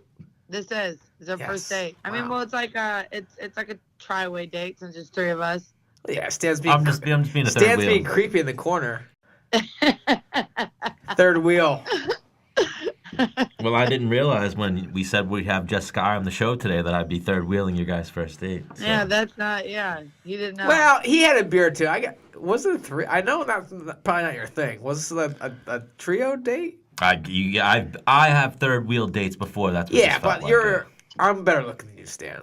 This is. It's our Yes. first date. I mean, Wow. well, it's like it's like a tri-way date since it's three of us. Yeah, Stan's being I'm just being a third Stan's being wheel. creepy in the corner. Third wheel. Well, I didn't realize when we said we have Jess Sky on the show today that I'd be third wheeling your guys' first date. So. Yeah, that's not. Yeah, you didn't know. Well, he had a beer too. Was it a 3? I know that's probably not your thing. Was this a trio date? I have third wheel dates before. That's what Yeah, this felt but like. I'm better looking than you, Stan.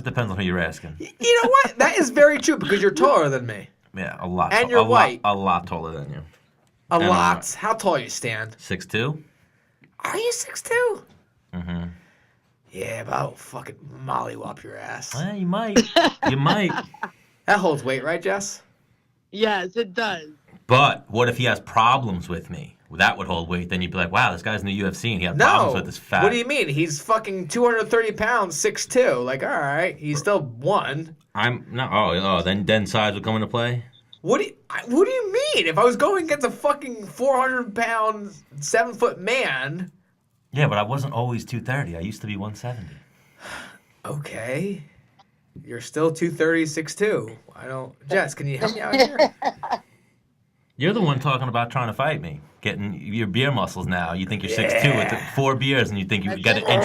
Depends on who you're asking. You know what? That is very true because you're taller than me. Yeah, a lot. And you're white. A lot taller than you. A And I'm lot. white. How tall are you, Stan? 6'2". Are you 6'2"? Mm-hmm. Yeah, but I'll fucking mollywop your ass. Well, you might. You might. That holds weight, right, Jess? Yes, it does. But what if he has problems with me? Well, that would hold weight. Then you'd be like, wow, this guy's in the UFC and he had problems with his fat. What do you mean? He's fucking 230 pounds, 6'2". Like, all right, he's still one. I'm no. Oh, then size would come into play. What do you mean? If I was going against a fucking 400-pound, 7-foot man. Yeah, but I wasn't always 230. I used to be 170. Okay. You're still 230, 6'2". I don't. Jess, can you help me out here? You're the one talking about trying to fight me, getting your beer muscles now. You think you're 6'2" with 4 beers, and you think you got an inch.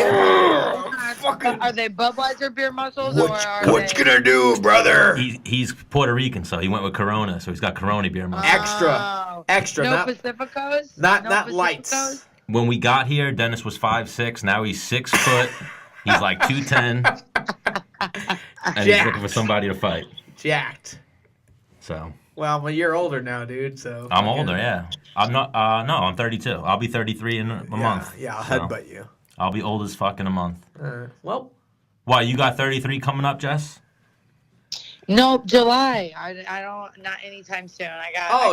Are they Budweiser beer muscles or are What you gonna do, brother? He's Puerto Rican, so he went with Corona, so he's got Corona beer muscles. Extra, No not Pacificos? not No not lights. Pacificos? When we got here, Dennis was 5'6". Now he's 6 foot. He's like 210, and he's looking for somebody to fight. Jacked. So. Well, I'm a year older now, dude. So I'm older, yeah. I'm not. No, I'm 32. I'll be 33 in a month. Yeah, I'll so headbutt you. I'll be old as fuck in a month. Well, Why, you got 33 coming up, Jess? Nope, July. I don't. Not anytime soon.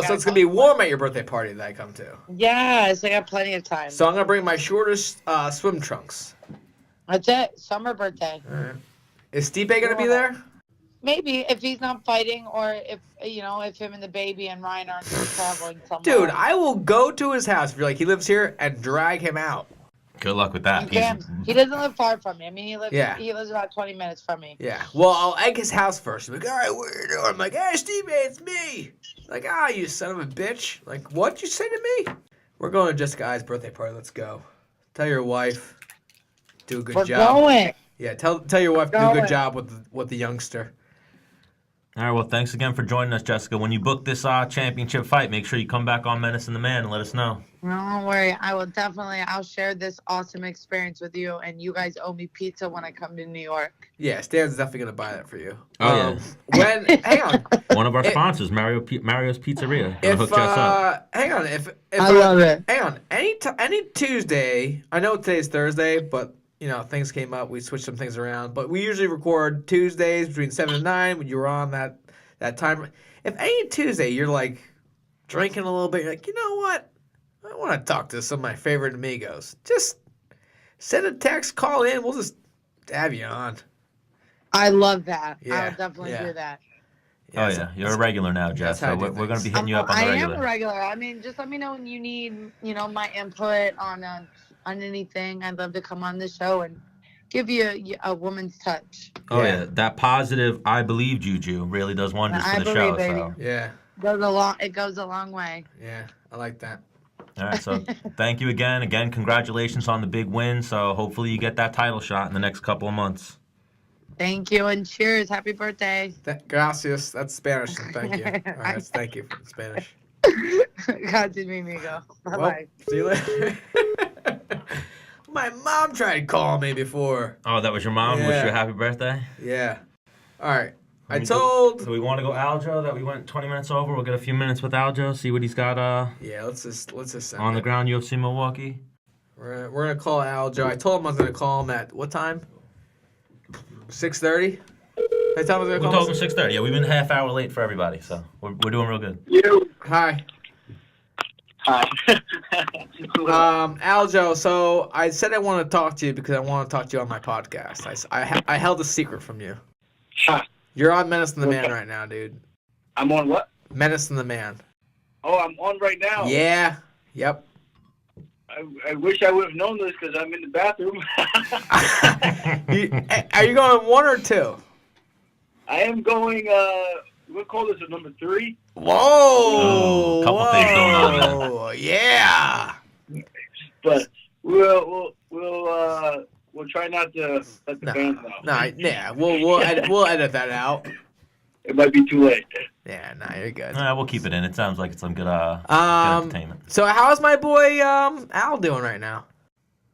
so it's gonna be warm at your birthday party that I come to. Yes, I got plenty of time. So I'm gonna bring my shortest swim trunks. That's it. Summer birthday. All right. Is Stipe gonna be there? Maybe if he's not fighting, or if him and the baby and Ryan aren't traveling somewhere. Dude, I will go to his house if you're like he lives here and drag him out. Good luck with that. He doesn't live far from me. I mean, he lives about 20 minutes from me. Yeah. Well, I'll egg his house first. He's like, all right, what are you doing? I'm like, hey, Steve, it's me. Like, you son of a bitch. Like, what'd you say to me? We're going to Jessica I's birthday party. Let's go. Tell your wife, do a good job. We're going. Yeah, tell your wife to do a good job with the youngster. All right, well, thanks again for joining us, Jessica. When you book this championship fight, make sure you come back on Menace and The Man and let us know. Don't worry. I'll share this awesome experience with you, and you guys owe me pizza when I come to New York. Yeah, Stan's definitely going to buy that for you. Oh, yeah. Hang on. One of our sponsors, Mario's Pizzeria. Hook Jess up. Hang on. I love it. Hang on. Any Tuesday, I know today's Thursday, but things came up. We switched some things around. But we usually record Tuesdays between 7 and 9 when you were on that time. If any Tuesday you're like drinking a little bit, you're like, you know what? I want to talk to some of my favorite amigos. Just send a text, call in. We'll just have you on. I love that. Yeah, I'll definitely do that. Oh, yeah. You're a regular now, Jess. So we're going to be hitting you up on the regular. I am a regular. I mean, just let me know when you need, my input on anything. I'd love to come on the show and give you a woman's touch. Oh, yeah. That positive I believe juju really does wonders for the show. Baby. So. Yeah. It goes a long way. Yeah, I like that. All right, so thank you again. Again, congratulations on the big win. So hopefully you get that title shot in the next couple of months. Thank you, and cheers. Happy birthday. Gracias. That's Spanish. Thank you. All right, that's thank you for Spanish. God did me, amigo. Bye-bye. Well, see you later. My mom tried calling me before. Oh, that was your mom? Yeah. Wish you a happy birthday? Yeah. All right. So we want to go Aljo that we went 20 minutes over. We'll get a few minutes with Aljo, see what he's got yeah, let's just send on the ground, UFC Milwaukee. We're going to call Aljo. I told him I was going to call him at what time? 6:30? I told him I was going to call him. We told him 6:30. Yeah, we've been a half hour late for everybody, so we're doing real good. Hi. Hi. Aljo, so I said I want to talk to you because I want to talk to you on my podcast. I held a secret from you. Huh. You're on Menace and the Man right now, dude. I'm on what? Menace and the Man. Oh, I'm on right now. Yeah. Yep. I wish I would have known this because I'm in the bathroom. Are you going 1 or 2? I am going, we'll call this a number 3. Whoa! Couple things going on. Yeah. But we'll try not to let the fans know. Yeah, we'll edit that out. It might be too late. Yeah, you're good. We'll keep it in. It sounds like it's some good entertainment. So how's my boy Al doing right now?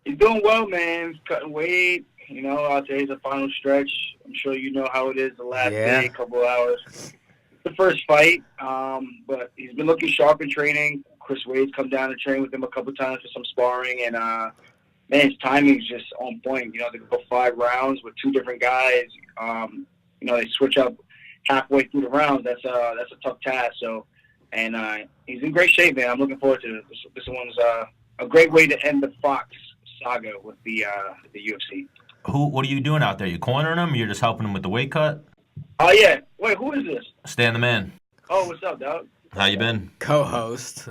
He's doing well, man. He's cutting weight. Today's the final stretch. I'm sure you know how it is the last day, couple of hours. The first fight, but he's been looking sharp in training. Chris Wade's come down and train with him a couple times for some sparring, and man, his timing's just on point. They go 5 rounds with 2 different guys. They switch up halfway through the rounds. That's a tough task. So, and he's in great shape, man. I'm looking forward to it. This one's a great way to end the Fox saga with the UFC. What are you doing out there? You cornering him? Or you're just helping him with the weight cut? Oh yeah. Wait, who is this? Stan the Man. Oh, what's up, dog? How you been? Co-host.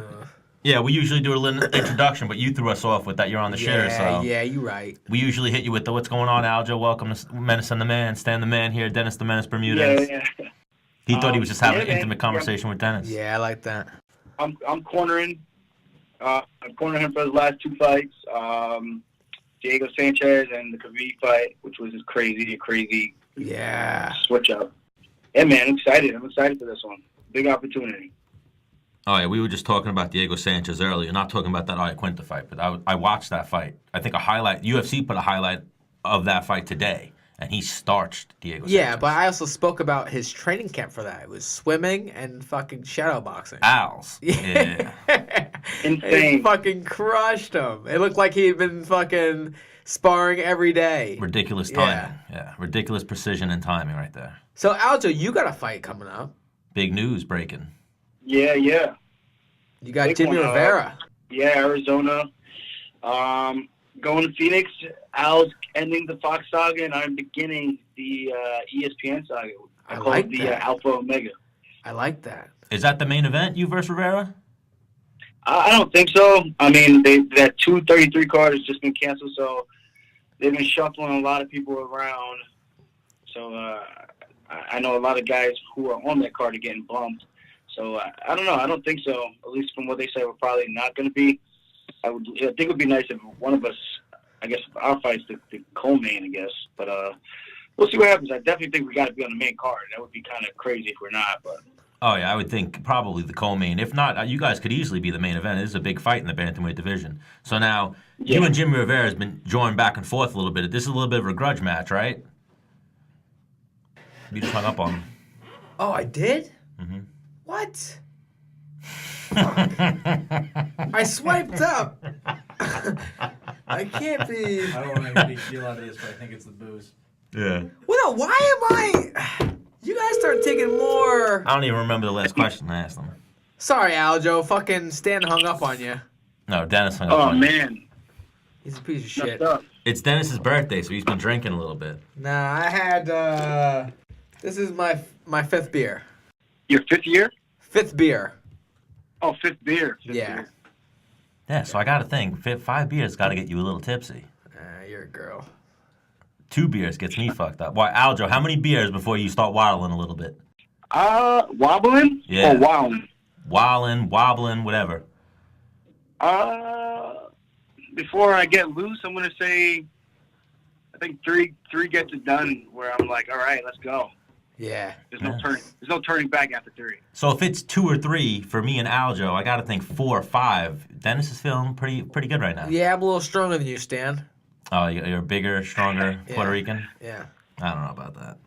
Yeah, we usually do a little introduction, but you threw us off with that. You're on the shitter, so. Yeah, you're right. We usually hit you with the what's going on, Aljo. Welcome to Menace and the Man. Stan the Man here. Dennis the Menace Bermudez. Yeah. He thought he was just having an intimate conversation with Dennis. Yeah, I like that. I'm cornering. I'm cornering him for his last 2 fights. Diego Sanchez and the Khabib fight, which was a crazy switch up. Yeah, man, I'm excited. I'm excited for this one. Big opportunity. Oh, yeah, we were just talking about Diego Sanchez earlier, not talking about that Iaquinta fight, but I watched that fight. I think UFC put a highlight of that fight today, and he starched Diego Sanchez. Yeah, but I also spoke about his training camp for that. It was swimming and fucking shadow boxing. Owls. Yeah. Insane. He fucking crushed him. It looked like he'd been fucking sparring every day. Ridiculous timing. Yeah, ridiculous precision and timing right there. So, Aljo, you got a fight coming up. Big news breaking. Yeah. You got Big Jimmie one, Rivera. Yeah, Arizona. Going to Phoenix. Al's ending the Fox saga, and I'm beginning the ESPN saga. I call like it the that. Alpha Omega. I like that. Is that the main event, you versus Rivera? I don't think so. I mean, that 233 card has just been canceled, so they've been shuffling a lot of people around. So I know a lot of guys who are on that card are getting bumped. So I don't know. I don't think so. At least from what they say, we're probably not going to be. I think it would be nice if one of us, I guess, our fight's the co-main, I guess. But we'll see what happens. I definitely think we got to be on the main card. That would be kind of crazy if we're not. But Oh, yeah, I would think probably the co-main. If not, you guys could easily be the main event. It is a big fight in the bantamweight division. So now, you and Jimmie Rivera has been joined back and forth a little bit. This is a little bit of a grudge match, right? You just hung up on him. Oh, I did? Mm-hmm. What? I swiped up. I can't be. I don't want to make a big deal out of this, but I think it's the booze. Yeah. Well, no, why am I? You guys start taking more. I don't even remember the last question I asked him. Sorry, Aljo. Fucking Stan hung up on you. No, Dennis hung up oh on you. man, He's a piece of shit. messed up. It's Dennis's birthday, so he's been drinking a little bit. Nah, I had. This is my fifth beer. Your 5th year? Fifth beer. Oh, 5th beer. Fifth Yeah. beer. Yeah, so I got to think, 5 beers got to get you a little tipsy. You're a girl. 2 beers gets me fucked up. Why, Aljo, how many beers before you start waddling a little bit? Wobbling? Yeah. Or wowing? Wobbling, whatever. Before I get loose, I'm gonna say, I think three gets it done. Where I'm like, all right, let's go. Yeah. There's no turning back after 3. So if it's 2 or 3 for me and Aljo, I got to think 4 or 5. Dennis is feeling pretty good right now. Yeah, I'm a little stronger than you, Stan. Oh, you're a bigger, stronger Puerto Rican? Yeah. I don't know about that.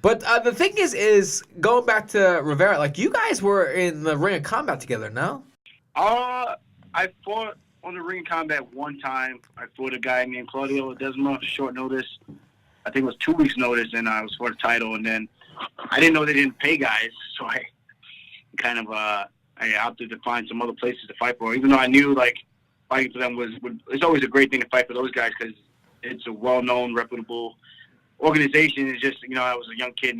But the thing is going back to Rivera, like you guys were in the ring of combat together, no? I fought on the ring of combat one time. I fought a guy named Claudio Ledesma, short notice. I think it was 2 weeks notice, and I was for the title. And then I didn't know they didn't pay guys, so I kind of I opted to find some other places to fight for. Even though I knew like fighting for them it's always a great thing to fight for those guys because it's a well-known, reputable organization. It's just I was a young kid,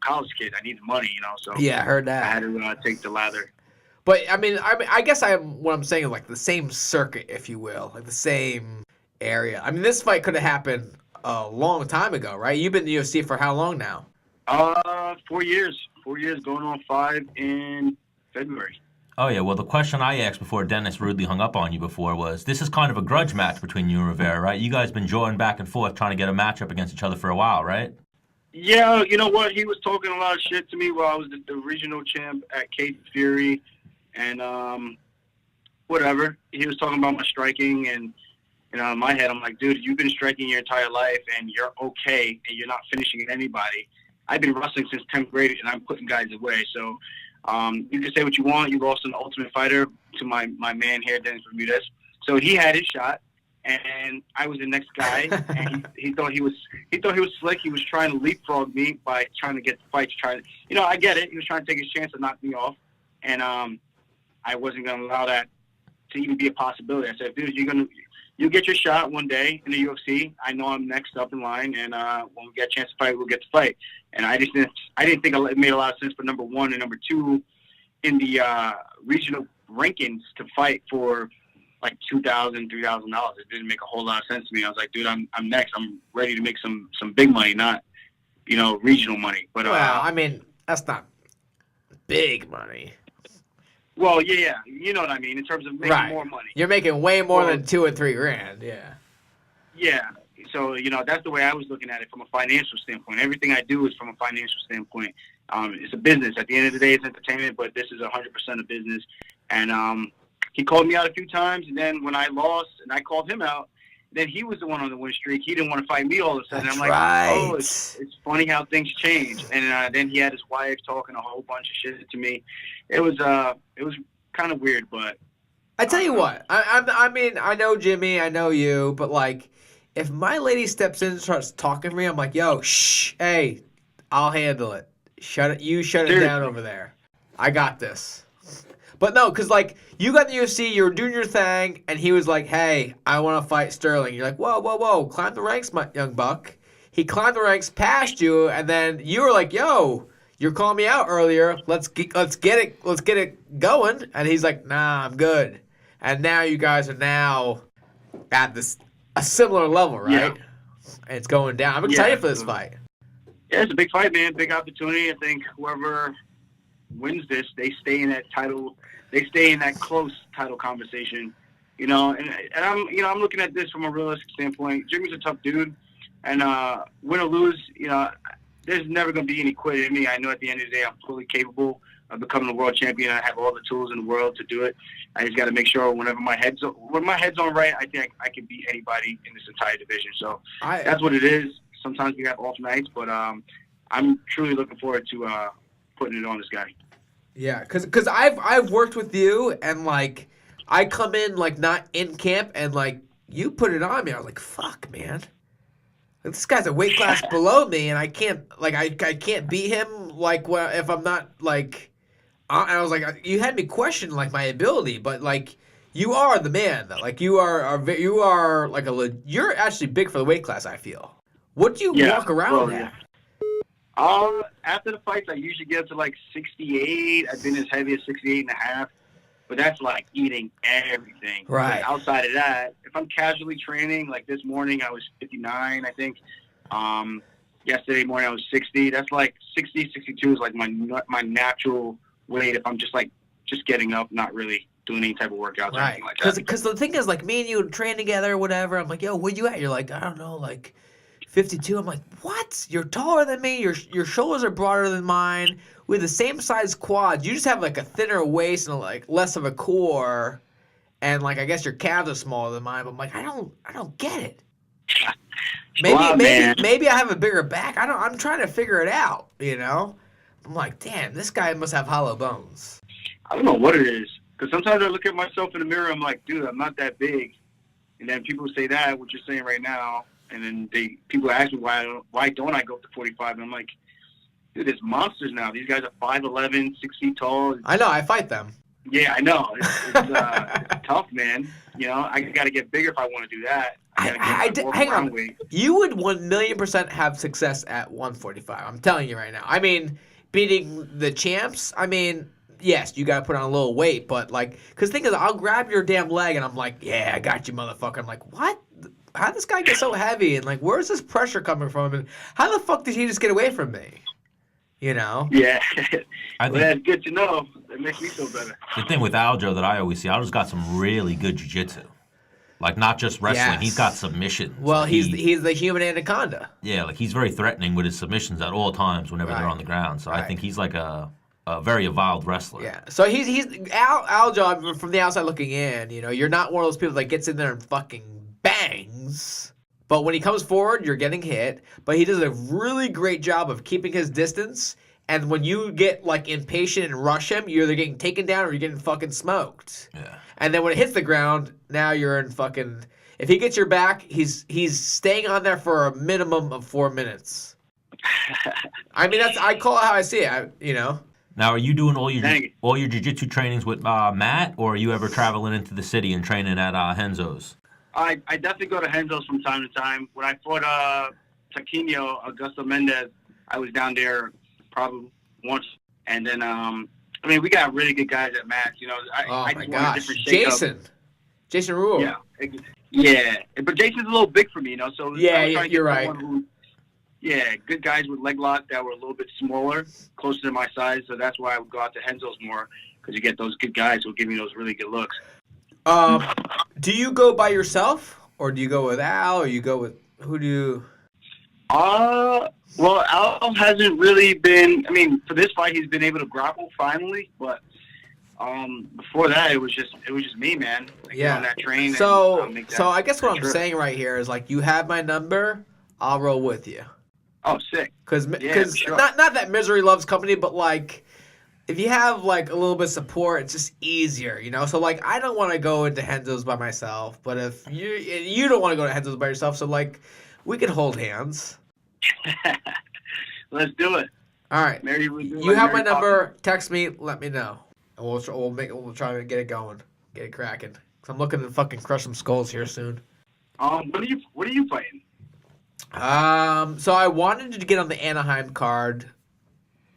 college kid. I needed money, so Yeah, I heard that. I had to take the lather. But I mean, I guess what I'm saying is like the same circuit, if you will, like the same area. I mean, this fight could have happened a long time ago, right? You've been in the UFC for how long now? 4 years. 4 years, going on 5 in February. Oh, yeah. Well, the question I asked before Dennis rudely hung up on you before was, this is kind of a grudge match between you and Rivera, right? You guys been joining back and forth trying to get a matchup against each other for a while, right? Yeah, you know what? He was talking a lot of shit to me while I was the regional champ at Cage Fury. And whatever. He was talking about my striking. And, in my head, I'm like, dude, you've been striking your entire life and you're okay and you're not finishing anybody. I've been wrestling since 10th grade and I'm putting guys away. So you can say what you want. You lost an Ultimate Fighter to my man here, Dennis Bermudez. So he had his shot, and I was the next guy. And he thought he was slick. He was trying to leapfrog me by trying to get the fight. I get it. He was trying to take his chance to knock me off, and I wasn't going to allow that to even be a possibility. I said, dude, you'll get your shot one day in the UFC. I know I'm next up in line, and when we get a chance to fight, we'll get to fight. And I didn't think it made a lot of sense for number 1 and number 2 in the regional rankings to fight for like $2,000, $3,000. It didn't make a whole lot of sense to me. I was like, dude, I'm next. I'm ready to make some big money, not regional money. But Well, I mean, that's not big money. Well, yeah, you know what I mean, in terms of making more money. You're making way more than $2,000 and $3,000. Yeah. Yeah. So, that's the way I was looking at it from a financial standpoint. Everything I do is from a financial standpoint. It's a business. At the end of the day, it's entertainment, but this is 100% a business. And he called me out a few times, and then when I lost and I called him out, then he was the one on the win streak. He didn't want to fight me all of a sudden. That's I'm like, right. oh, it's funny how things change. And then he had his wife talking a whole bunch of shit to me. It was kind of weird, but I tell you what, I mean, I know Jimmy, I know you, but like, if my lady steps in and starts talking to me, I'm like, yo, shh, hey, I'll handle it. Shut it down over there. I got this. But no, because like, you got in the UFC, you were doing your thing, and he was like, hey, I want to fight Sterling. You're like, whoa, climb the ranks, my young buck. He climbed the ranks past you, and then you were like, yo, you're calling me out earlier. Let's get it going. And he's like, nah, I'm good. And now you guys are now at a similar level, right? Yeah. And it's going down. I'm excited for this fight. Yeah, it's a big fight, man. Big opportunity. I think whoever wins this, they stay in that title. They stay in that close title conversation. And I'm looking at this from a realistic standpoint. Jimmy's a tough dude, and win or lose, there's never going to be any quitting in me. I know at the end of the day, I'm fully capable of becoming a world champion. I have all the tools in the world to do it. I just got to make sure when my head's on right, I think I can beat anybody in this entire division. So that's what it is. Sometimes we have off nights, but I'm truly looking forward to putting it on this guy. Yeah, because I've worked with you, and like I come in like not in camp, and like you put it on me. I was like, fuck, man. Like, this guy's a weight class below me, and I can't I can't beat him like if I'm not like. And I was like, you had me question like my ability, but like you are the man though. Like you are like you're actually big for the weight class. I feel. What do you walk around at? After the fights, I usually get up to like 68. I've been as heavy as 68.5, but that's like eating everything. Right. But outside of that, if I'm casually training, like this morning I was 59, I think. Yesterday morning I was 60. That's like 60, 62 is like my natural weight if I'm just getting up, not really doing any type of workouts or anything like that. Because the thing is, like, me and you train together or whatever. I'm like, yo, where you at? You're like, I don't know, like 52. I'm like, what? You're taller than me. Your shoulders are broader than mine. We have the same size quads. You just have like a thinner waist and like less of a core, and like I guess your calves are smaller than mine. But I'm like, I don't get it. Maybe I have a bigger back. I'm trying to figure it out. I'm like, damn, this guy must have hollow bones. I don't know what it is. Because sometimes I look at myself in the mirror, I'm like, dude, I'm not that big. And then people say that, what you're saying right now, and then people ask me why don't I go up to 45? And I'm like, dude, there's monsters now. These guys are 5'11", 6 feet tall. I know, I fight them. Yeah, I know. It's tough, man. I got to get bigger if I want to do that. Hang on. You would 1,000,000% have success at 145. I'm telling you right now. I mean, beating the champs, I mean, yes, you got to put on a little weight, but like, because the thing is, I'll grab your damn leg and I'm like, yeah, I got you, motherfucker. I'm like, what? How did this guy get so heavy? And like, where's this pressure coming from? And how the fuck did he just get away from me? Yeah. Well, that's good to know. It makes me feel better. The thing with Aljo that I always see, Aljo's got some really good jiu-jitsu. Like, not just wrestling. Yes. He's got submissions. Well, he's the human anaconda. Yeah, like, he's very threatening with his submissions at all times whenever they're on the ground. So I think he's like a very evolved wrestler. Yeah. So he's Aljo, from the outside looking in, you're not one of those people that gets in there and fucking bangs. But when he comes forward, you're getting hit. But he does a really great job of keeping his distance. And when you get, like, impatient and rush him, you're either getting taken down or you're getting fucking smoked. Yeah. And then when it hits the ground, now you're in fucking... If he gets your back, he's staying on there for a minimum of 4 minutes. I mean, I call it how I see it, Now, are you doing all your jiu-jitsu trainings with Matt, or are you ever traveling into the city and training at Henzo's? I definitely go to Henzo's from time to time. When I fought Taquinho, Augusto Mendez, I was down there probably once. And then, we got really good guys at Matt's. I my gosh. Jason Rule. Yeah. But Jason's a little big for me, So yeah, you're right. Good guys with leg lock that were a little bit smaller, closer to my size. So that's why I would go out to Henzo's more. because you get those good guys who give you those really good looks. Do you go by yourself, or do you go with Al, or you go with who do you? Well, Al hasn't really been. I mean, for this fight, he's been able to grapple finally, but before that, it was just me, man. Like, Yeah. on that train. So, and, make that, so I guess what I'm trip. saying right here is like, you have my number. I'll roll with you. Oh, sick. Because sure. not that misery loves company, but like, if you have like a little bit of support, it's just easier, you know. So like, I don't want to go into Henzo's by myself, but if you don't want to go to Henzo's by yourself, so like, we could hold hands. Let's do it. All right. You have my number. Text me. Let me know. And we'll try to get it going, get it cracking. Cause I'm looking to fucking crush some skulls here soon. What are you fighting? So I wanted to get on the Anaheim card.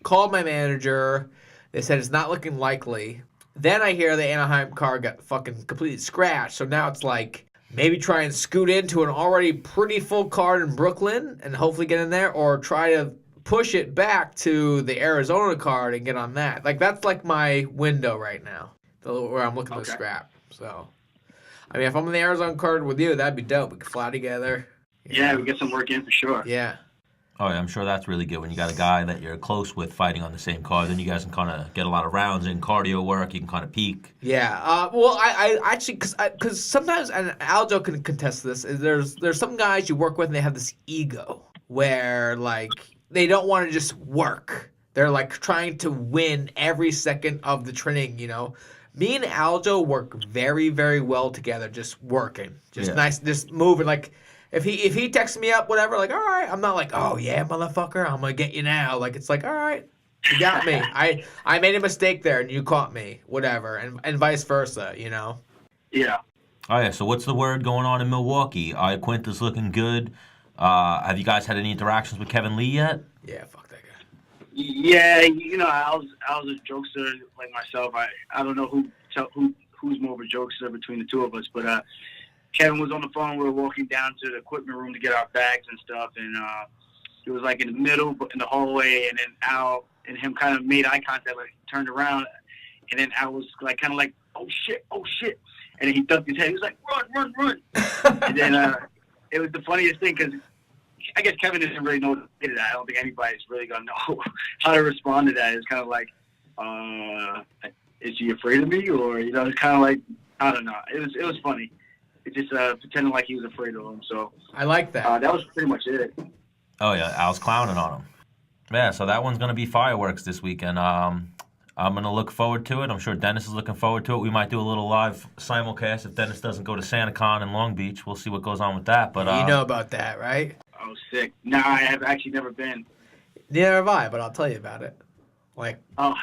Called my manager. They said it's not looking likely. Then I hear the Anaheim card got fucking completely scratched. So now it's like, maybe try and scoot into an already pretty full card in Brooklyn and hopefully get in there, or try to push it back to the Arizona card and get on that. Like, that's like my window right now, where I'm looking to scrap. So, I mean, if I'm on the Arizona card with you, that'd be dope. We could fly together. Yeah, we get some work in for sure. Yeah. Oh, yeah, I'm sure that's really good when you got a guy that you're close with fighting on the same card. Then you guys can kind of get a lot of rounds in, cardio work. You can kind of peak. Yeah. Well, I actually, because sometimes, and Aljo can contest this, is there's some guys you work with and they have this ego where, like, they don't want to just work. They're, like, trying to win every second of the training, you know. Me and Aljo work very, very well together, just working. Just nice, just moving, like... If he texts me up, whatever, like, all right, I'm not like, oh, yeah, motherfucker, I'm going to get you now. Like, it's like, all right, you got me. I made a mistake there, and you caught me, whatever, and vice versa, you know? Yeah. Oh, yeah, so what's the word going on in Milwaukee? Iaquinta's looking good. Have you guys had any interactions with Kevin Lee yet? Yeah, fuck that guy. Yeah, you know, I was a jokester like myself. I don't know who's more of a jokester between the two of us, but Kevin was on the phone. We were walking down to the equipment room to get our bags and stuff, and it was like in the middle, in the hallway, and then Al and him kind of made eye contact, like turned around, and then Al was like kind of like, oh shit, and then he ducked his head. He was like, run, and then it was the funniest thing because I guess Kevin didn't really know what to do. I don't think anybody's really gonna know how to respond to that. It's kind of like, is he afraid of me, or you know, it's kind of like, I don't know. It was funny. It's just pretending like he was afraid of him. So I like that. That was pretty much it. Oh, yeah, Al's clowning on him. Yeah, so that one's going to be fireworks this weekend. I'm going to look forward to it. I'm sure Dennis is looking forward to it. We might do a little live simulcast if Dennis doesn't go to SantaCon in Long Beach. We'll see what goes on with that. But you know about that, right? Oh, sick. Nah, I have actually never been. Neither have I, but I'll tell you about it. Like, Oh.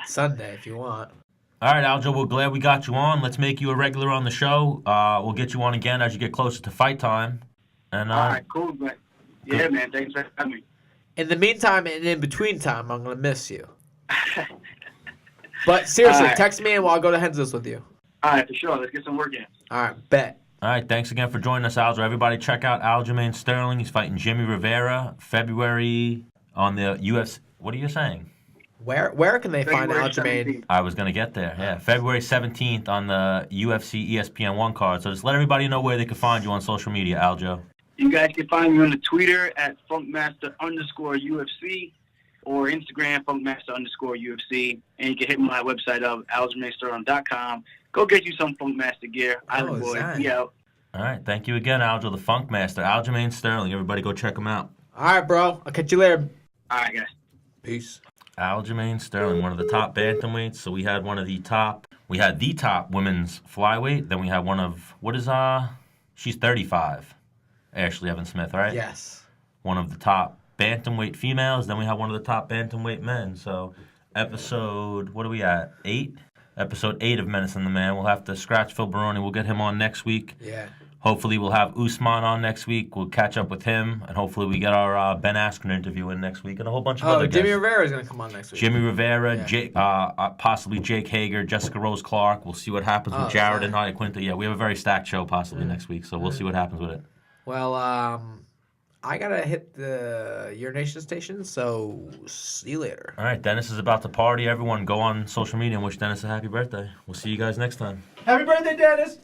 Sunday if you want. All right, Aljo, we're glad we got you on. Let's make you a regular on the show. We'll get you on again as you get closer to fight time. And All right, cool. But yeah, man, thanks for having me. In the meantime and in between time, I'm going to miss you. But seriously, text me and I'll go to Henzo's with you. All right, for sure. Let's get some work in. All right, bet. All right, thanks again for joining us, Aljo. Everybody check out Aljamain Sterling. He's fighting Jimmie Rivera February on the UFC. What are you saying? Where can they find Aljamain? I was going to get there, yeah. February 17th on the UFC ESPN 1 card. So just let everybody know where they can find you on social media, Aljo. You guys can find me on the Twitter at Funkmaster_UFC or Instagram Funkmaster_UFC. And you can hit my website up, AljamainSterling.com. Go get you some Funkmaster gear. Island Boy, be out. All right, thank you again, Aljo, the Funk Master, Aljamain Sterling. Everybody go check him out. All right, bro. I'll catch you later. All right, guys. Peace. Aljamain Sterling, one of the top bantamweights. So we had the top women's flyweight. Then we had one of, she's 35. Ashlee Evans-Smith, right? Yes. One of the top bantamweight females. Then we have one of the top bantamweight men. So episode, what are we at? 8? Episode 8 of Menace and The Man. We'll have to scratch Phil Baroni. We'll get him on next week. Yeah. Hopefully we'll have Usman on next week. We'll catch up with him. And hopefully we get our Ben Askren interview in next week and a whole bunch of other guests. Jimmie Rivera is going to come on next week. Jimmie Rivera, possibly Jake Hager, Jessica Rose Clark. We'll see what happens with Jared and Iaquinta. Yeah, we have a very stacked show possibly next week, so we'll see what happens with it. Well, I gotta hit the urination station, so see you later. All right, Dennis is about to party. Everyone go on social media and wish Dennis a happy birthday. We'll see you guys next time. Happy birthday, Dennis!